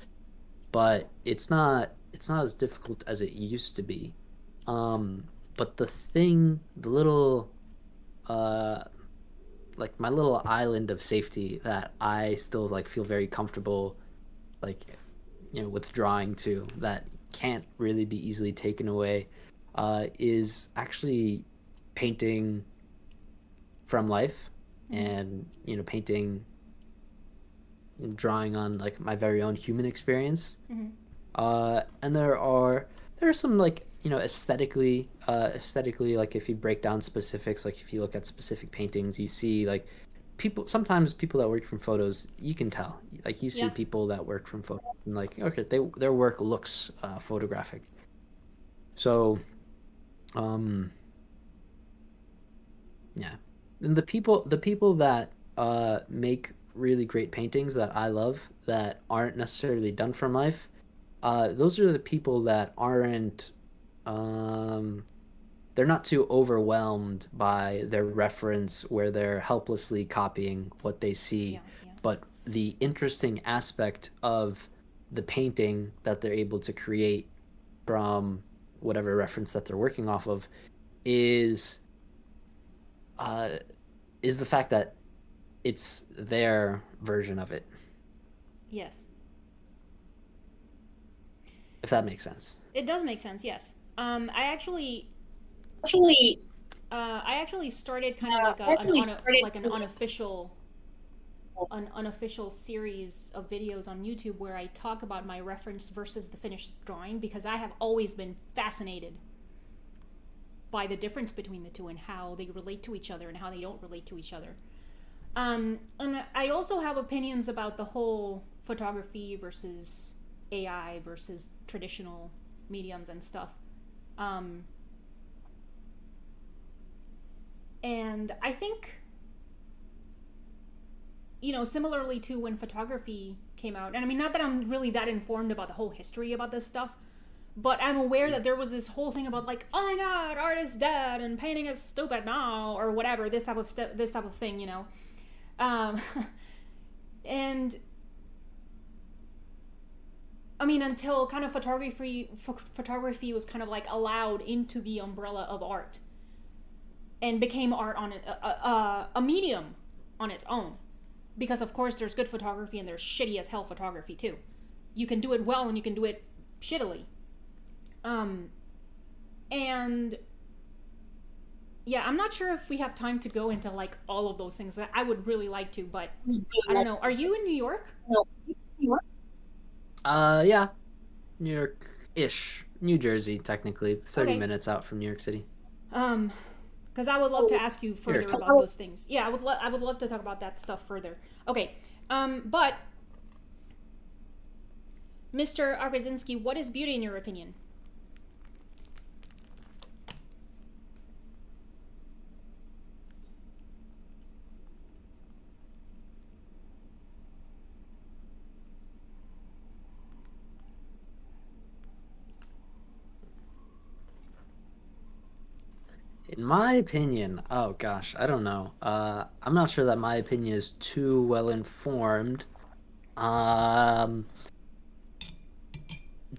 but it's not as difficult as it used to be. But the little uh like my little island of safety that I still like feel very comfortable like withdrawing to, that can't really be easily taken away, is actually painting from life, Mm-hmm. and painting, drawing on like my very own human experience. Mm-hmm. And there are some like aesthetically, like if you break down specifics, like if you look at specific paintings, you see like people that work from photos, you can tell, like you see Yeah. people that work from photos and like okay, their work looks photographic. So um yeah, and the people that make really great paintings that I love that aren't necessarily done from life, those are the people that aren't um, they're not too overwhelmed by their reference where they're helplessly copying what they see. Yeah, yeah. But the interesting aspect of the painting that they're able to create from whatever reference that they're working off of is uh, is the fact that it's their version of it, Yes. if that makes sense. It does make sense, yes. Actually, I actually started kind of like I actually started like an unofficial series of videos on YouTube where I talk about my reference versus the finished drawing because I have always been fascinated by the difference between the two and how they relate to each other and how they don't relate to each other. And I also have opinions about the whole photography versus AI versus traditional mediums and stuff. Um, and I think, similarly to when photography came out, and I mean, not that I'm really that informed about the whole history about this stuff, but I'm aware that there was this whole thing about like, oh my god, art is dead and painting is stupid now, or whatever, this type of thing. Um, and I mean, until kind of photography was kind of like allowed into the umbrella of art and became art on a medium on its own. Because of course there's good photography and there's shitty as hell photography too. You can do it well and you can do it shittily. Um, and yeah, I'm not sure if we have time to go into like all of those things. I would really like to, but I don't know. Are you in New York? Yeah, New York-ish, New Jersey, technically, 30 Okay. minutes out from New York City. Um, because I would love to ask you Here, further about those things. Yeah, I would love to talk about that stuff further. Okay. But Mr. Okrasinski, what is beauty in your opinion? in my opinion, oh gosh, I don't know. I'm not sure that my opinion is too well informed. Um,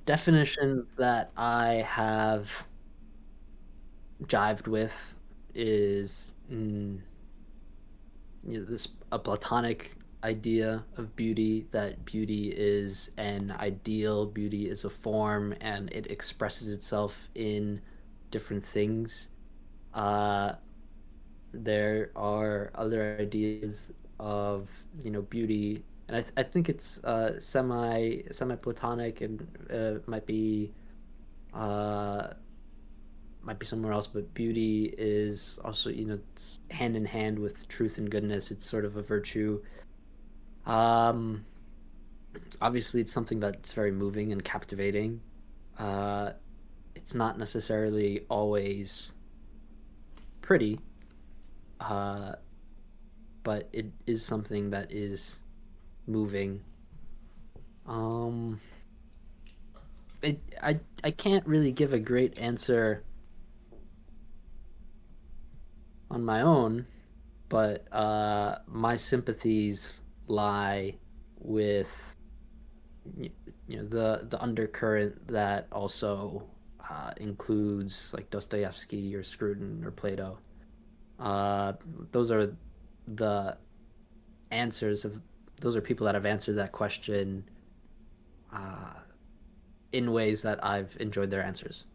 Definitions that I have jived with is this a platonic idea of beauty, that beauty is an ideal, beauty is a form, and it expresses itself in different things. Uh, there are other ideas of beauty, and I think it's semi platonic and uh, might be somewhere else, but beauty is also, it's hand in hand with truth and goodness. It's sort of a virtue. Um, Obviously, it's something that's very moving and captivating. Uh, it's not necessarily always pretty, uh, but it is something that is moving. Um, I can't really give a great answer on my own, but my sympathies lie with you the undercurrent that also includes like Dostoevsky or Scruton or Plato. Uh, those are the answers of those are people that have answered that question uh, in ways that I've enjoyed their answers.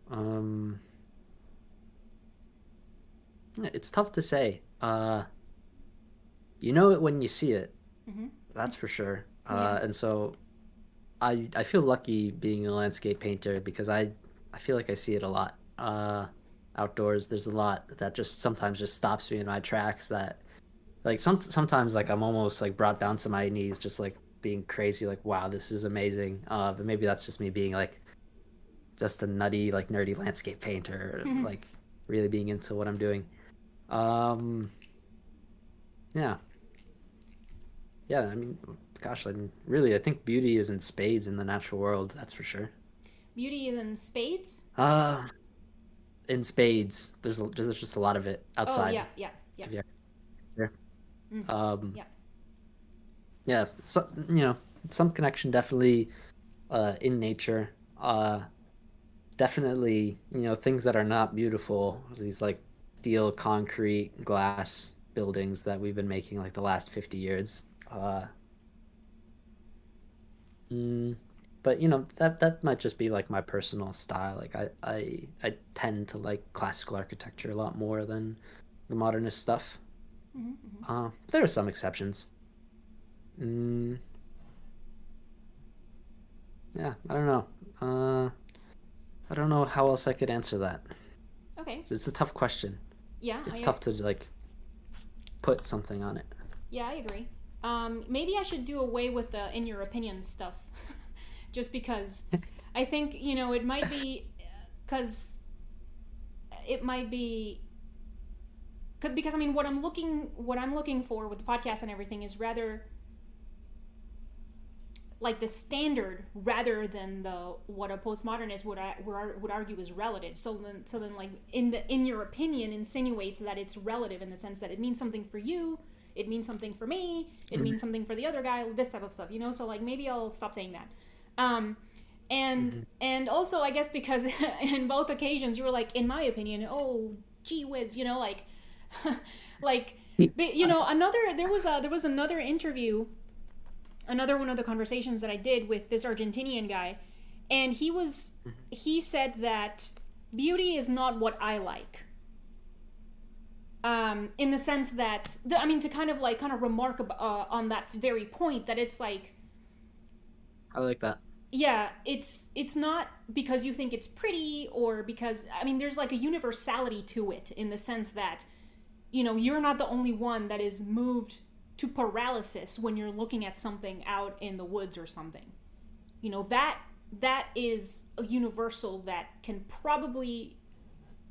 Um, it's tough to say. You know it when you see it. Mm-hmm. That's for sure. Yeah. And so I feel lucky being a landscape painter because I feel like I see it a lot. Outdoors, there's a lot that just sometimes just stops me in my tracks. That like sometimes like I'm almost like brought down to my knees, just like being crazy. Like wow, this is amazing. But maybe that's just me being like just a nutty like nerdy landscape painter, like really being into what I'm doing. Um, yeah. Yeah, I mean, gosh, I mean, really, I think beauty is in spades in the natural world, that's for sure. Beauty is in spades. Uh, in spades, there's just a lot of it Oh outside. yeah, yeah, yeah. If you here. Mm, Um, yeah. yeah, so some connection definitely in nature. Definitely, things that are not beautiful, these like steel, concrete, glass buildings that we've been making like the last 50 years. Mm, but that might just be like my personal style. Like I tend to like classical architecture a lot more than the modernist stuff. Hmm, hmm. There are some exceptions. Mm, yeah, I don't know. I don't know how else I could answer that. Okay. It's a tough question. Yeah, It's I tough to like put something on it. yeah, I agree. Maybe I should do away with the in your opinion stuff, just because I think it might be because it might be because I mean what I'm looking for with the podcast and everything is rather like the standard rather than the what a postmodernist would argue is relative. So then like in your opinion insinuates that it's relative in the sense that it means something for you, it means something for me, it Mhm, means something for the other guy, this type of stuff. So like maybe I'll stop saying that. Um, and mhm. and also I guess because in both occasions you were like, in my opinion, oh gee whiz, like like another there was another interview, another one of the conversations that I did with this Argentinian guy, and he said that beauty is not what I like. In the sense that I mean to kind of remark on that very point that it's like, I like that. yeah, it's not because you think it's pretty or because I mean there's like a universality to it in the sense that you're not the only one that is moved to paralysis when you're looking at something out in the woods or something. That is a universal that can probably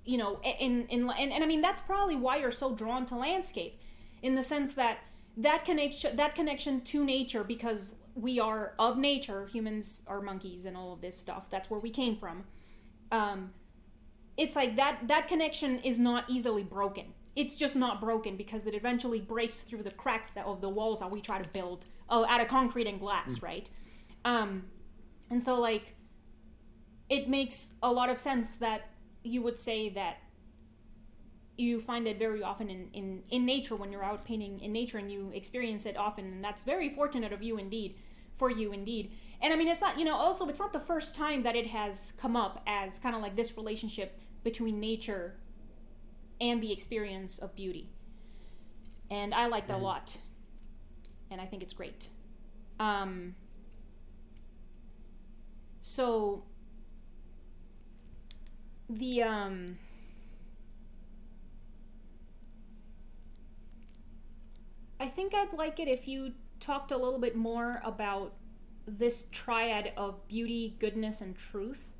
and I mean that's probably why you're so drawn to landscape, in the sense that that connection to nature, because we are of nature, humans are monkeys and all of this stuff, that's where we came from. um, it's like that connection is not easily broken. It's just not broken because it eventually breaks through the cracks of the walls that we try to build out of concrete and glass, right? um, and so like it makes a lot of sense that you would say that you find it very often in nature when you're out painting in nature and you experience it often, and that's very fortunate of you indeed, for you indeed. And I mean it's not also it's not the first time that it has come up as kind of like this relationship between nature and the experience of beauty, and I like that a Mhm. lot, and I think it's great. um so the I think I'd like it if you talked a little bit more about this triad of beauty, goodness, and truth,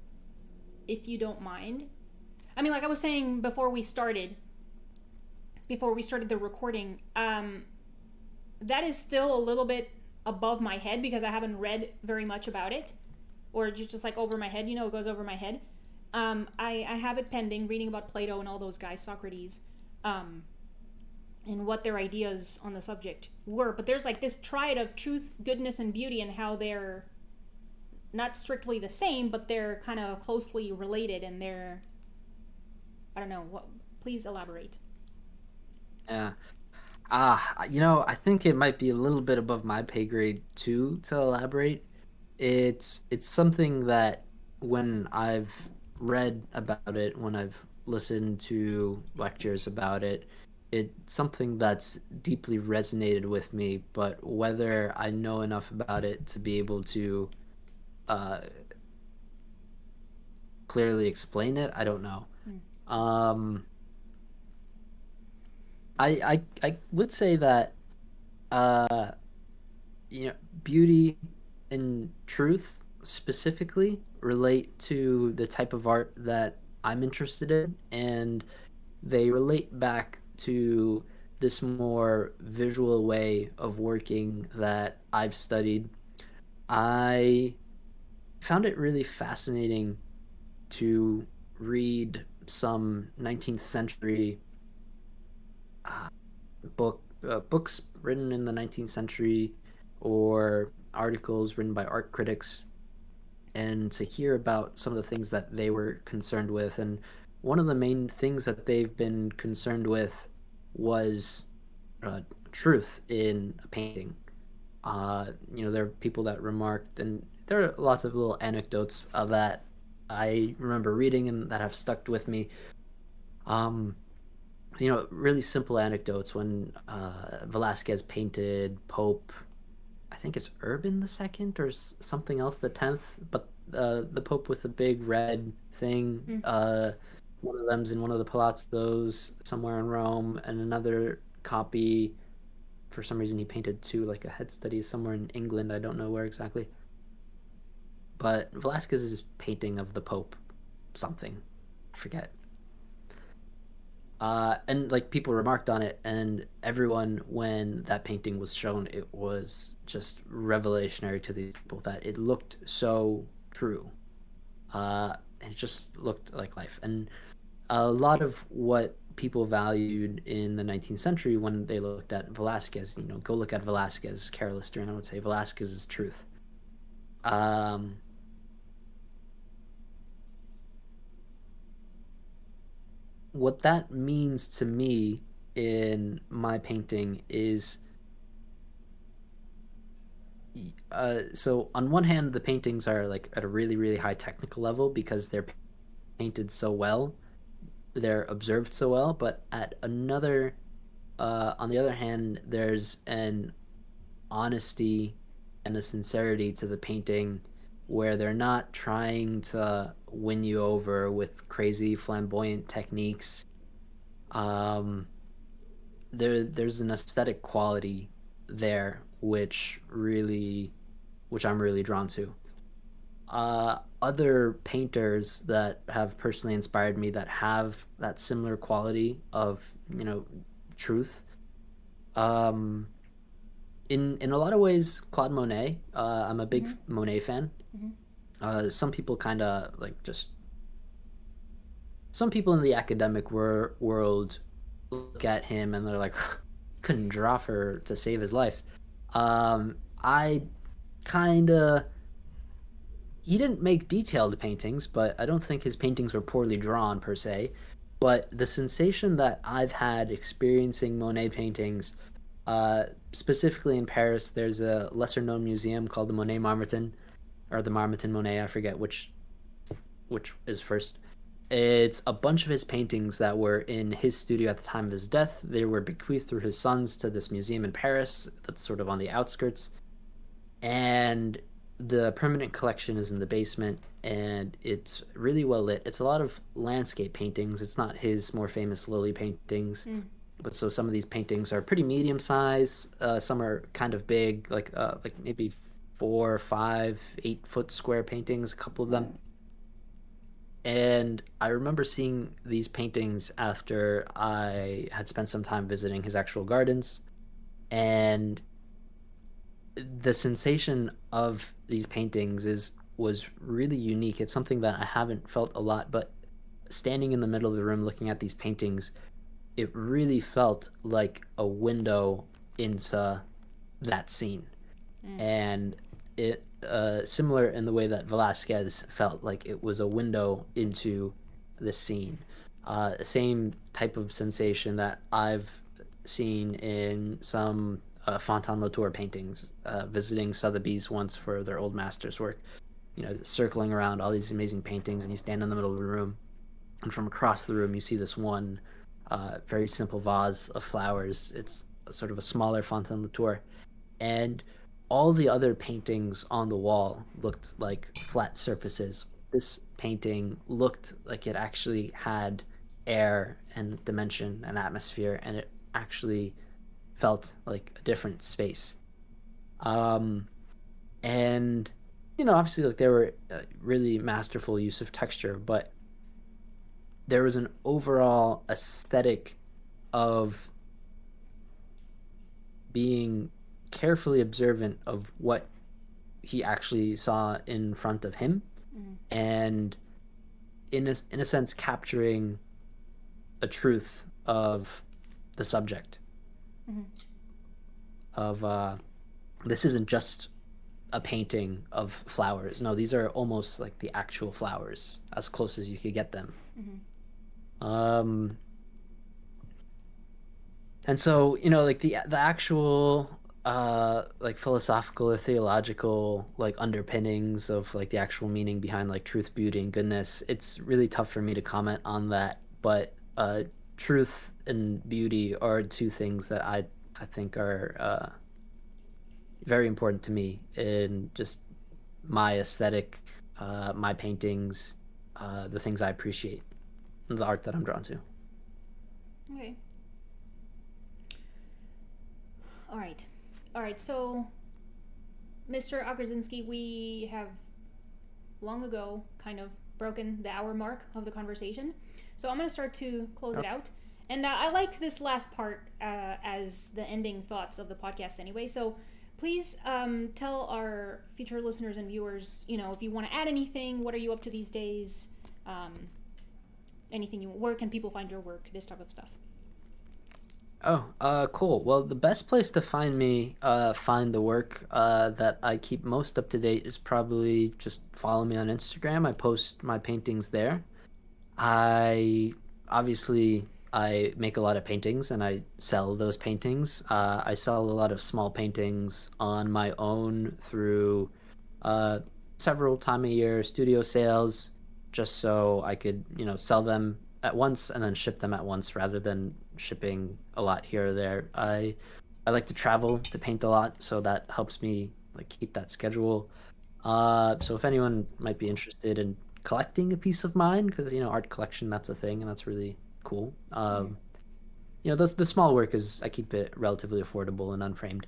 if you don't mind. I mean, like I was saying before we started the recording, that is still a little bit above my head because I haven't read very much about it, or just like over my head. It goes over my head. I have it pending, reading about Plato and all those guys, Socrates, um, and what their ideas on the subject were. But there's like this triad of truth, goodness, and beauty, and how they're not strictly the same, but they're kind of closely related, and they're, I don't know. What? Please elaborate. Yeah. I think it might be a little bit above my pay grade too to elaborate. It's something that when I've read about it, when I've listened to lectures about it, it's something that's deeply resonated with me, but whether I know enough about it to be able to uh, clearly explain it, I don't know. Hmm. Um, I would say that uh, you know, beauty and truth specifically relate to the type of art that I'm interested in, and they relate back to this more visual way of working that I've studied, I found it really fascinating to read some 19th century uh, books written in the 19th century or articles written by art critics, and to hear about some of the things that they were concerned with. And one of the main things that they've been concerned with was uh, truth in a painting. There are people that remarked, and there are lots of little anecdotes of that I remember reading and that have stuck with me. Um, really simple anecdotes when Velasquez painted Pope, I think it's Urban the Second or something else, the 10th, but the Pope with the big red thing. Mm. One of them's in one of the palazzos somewhere in Rome, and another copy, for some reason, he painted two, like a head study somewhere in England. I don't know where exactly. But Velasquez's painting of the Pope, something, I forget. And like people remarked on it, and everyone, when that painting was shown, it was just revelationary to these people that it looked so true. It just looked like life. And a lot of what people valued in the 19th century when they looked at Velasquez, go look at Velasquez, Carolus Duran would say Velasquez is truth. Um, what that means to me in my painting is so on one hand the paintings are like at a really really high technical level because they're painted so well, they're observed so well, but at another on the other hand there's an honesty and a sincerity to the painting where they're not trying to win you over with crazy flamboyant techniques. um there's an aesthetic quality there which I'm really drawn to. Other painters that have personally inspired me that have that similar quality of truth. Um, in a lot of ways, Claude Monet. I'm a big Mm-hmm. Monet fan. Mm-hmm. Some people kind of like just some people in the academic world look at him and they're like, couldn't draw for to save his life. I kind of he didn't make detailed paintings, but I don't think his paintings were poorly drawn per se. But the sensation that I've had experiencing Monet paintings, specifically in Paris, there's a lesser known museum called the Monet Marmottan, or the Marmottan Monet, I forget which is first. It's a bunch of his paintings that were in his studio at the time of his death. They were bequeathed through his sons to this museum in Paris that's sort of on the outskirts. And the permanent collection is in the basement, and it's really well lit. It's a lot of landscape paintings. It's not his more famous lily paintings, Mm. but so some of these paintings are pretty medium size. Some are kind of big, like maybe 4, 5, 8 foot square paintings. A couple of them. And I remember seeing these paintings after I had spent some time visiting his actual gardens, and the sensation of these paintings is was really unique. It's something that I haven't felt a lot, but standing in the middle of the room looking at these paintings, it really felt like a window into that scene. Mm. And it similar in the way that Velasquez felt like it was a window into the scene. Same type of sensation that I've seen in some Fontaine-Latour paintings, visiting Sotheby's once for their old master's work. Circling around all these amazing paintings, and you stand in the middle of the room, and from across the room you see this one very simple vase of flowers. It's sort of a smaller Fontaine-Latour, and all the other paintings on the wall looked like flat surfaces. This painting looked like it actually had air and dimension and atmosphere, and it actually felt like a different space. Um, and obviously, like there were really masterful use of texture, but there was an overall aesthetic of being carefully observant of what he actually saw in front of him, Mm-hmm. and in a sense capturing a truth of the subject Mm-hmm. of this isn't just a painting of flowers. No, these are almost like the actual flowers, as close as you could get them. Mm-hmm. Um, and so, you know, like the actual like philosophical or theological like underpinnings of like the actual meaning behind like truth, beauty, and goodness, it's really tough for me to comment on that. But truth and beauty are two things that I think are very important to me in just my aesthetic, my paintings, the things I appreciate, the art that I'm drawn to. Okay. All right. All right. So, Mr. Okrasinski, we have long ago kind of broken the hour mark of the conversation. So I'm going to start to close it out. And I liked this last part as the ending thoughts of the podcast anyway. So please tell our future listeners and viewers, you know, if you want to add anything, what are you up to these days? Anything where can people find your work, this type of stuff? Oh, cool. Well, the best place to find me, find the work that I keep most up to date is probably just follow me on Instagram. I post my paintings there. I obviously I make a lot of paintings and I sell those paintings. I sell a lot of small paintings on my own through uh, several time a year studio sales, just so I could, you know, sell them at once and then ship them at once rather than shipping a lot here or there. I like to travel to paint a lot, so that helps me like keep that schedule. So if anyone might be interested in collecting a piece of mine, because you know art collection that's a thing and that's really cool. Mm-hmm. You know the small work is I keep it relatively affordable and unframed.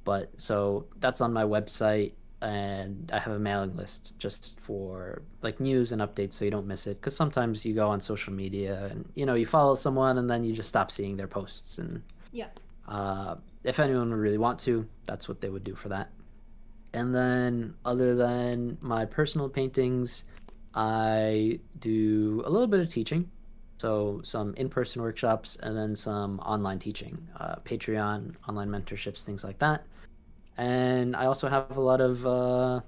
But so that's on my website, and I have a mailing list just for like news and updates so you don't miss it. Because sometimes you go on social media and you know you follow someone and then you just stop seeing their posts. And Yeah. uh, if anyone would really want to, that's what they would do for that. And then, other than my personal paintings, I do a little bit of teaching. So, some in person workshops and then some online teaching, Patreon, online mentorships, things like that. And I also have a lot of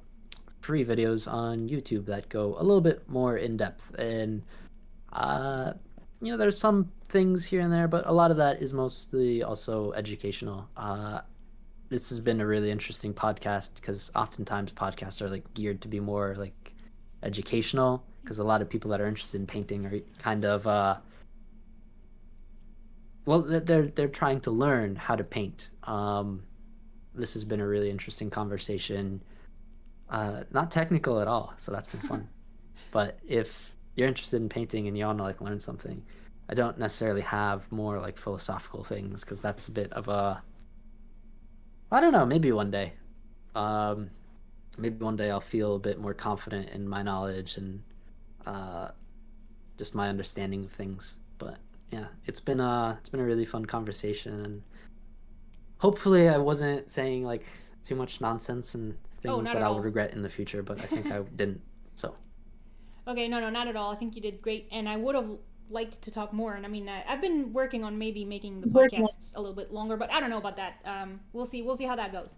free videos on YouTube that go a little bit more in depth. And, uh, you know, there's some things here and there, but a lot of that is mostly also educational. This has been a really interesting podcast because oftentimes podcasts are like geared to be more like educational because a lot of people that are interested in painting are kind of well they're trying to learn how to paint. This has been a really interesting conversation, not technical at all, so that's been fun. But if you're interested in painting and you want to like learn something, I don't necessarily have more like philosophical things because that's a bit of a I don't know, maybe one day. Um, Maybe one day I'll feel a bit more confident in my knowledge and uh, just my understanding of things. But yeah, it's been a really fun conversation, and hopefully I wasn't saying like too much nonsense and Oh, things not that at I'll all. regret in the future. But I think I didn't. So Okay, no, no, not at all. I think you did great, and I would have liked to talk more. And I mean, I've been working on maybe making the podcasts a little bit longer, but I don't know about that. We'll see. We'll see how that goes.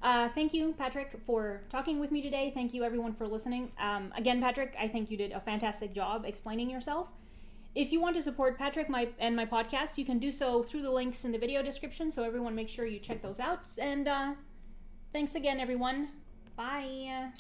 Thank you, Patrick, for talking with me today. Thank you, everyone, for listening. Again, Patrick, I think you did a fantastic job explaining yourself. If you want to support Patrick and my podcast, you can do so through the links in the video description. So everyone, make sure you check those out. And thanks again, everyone. Bye.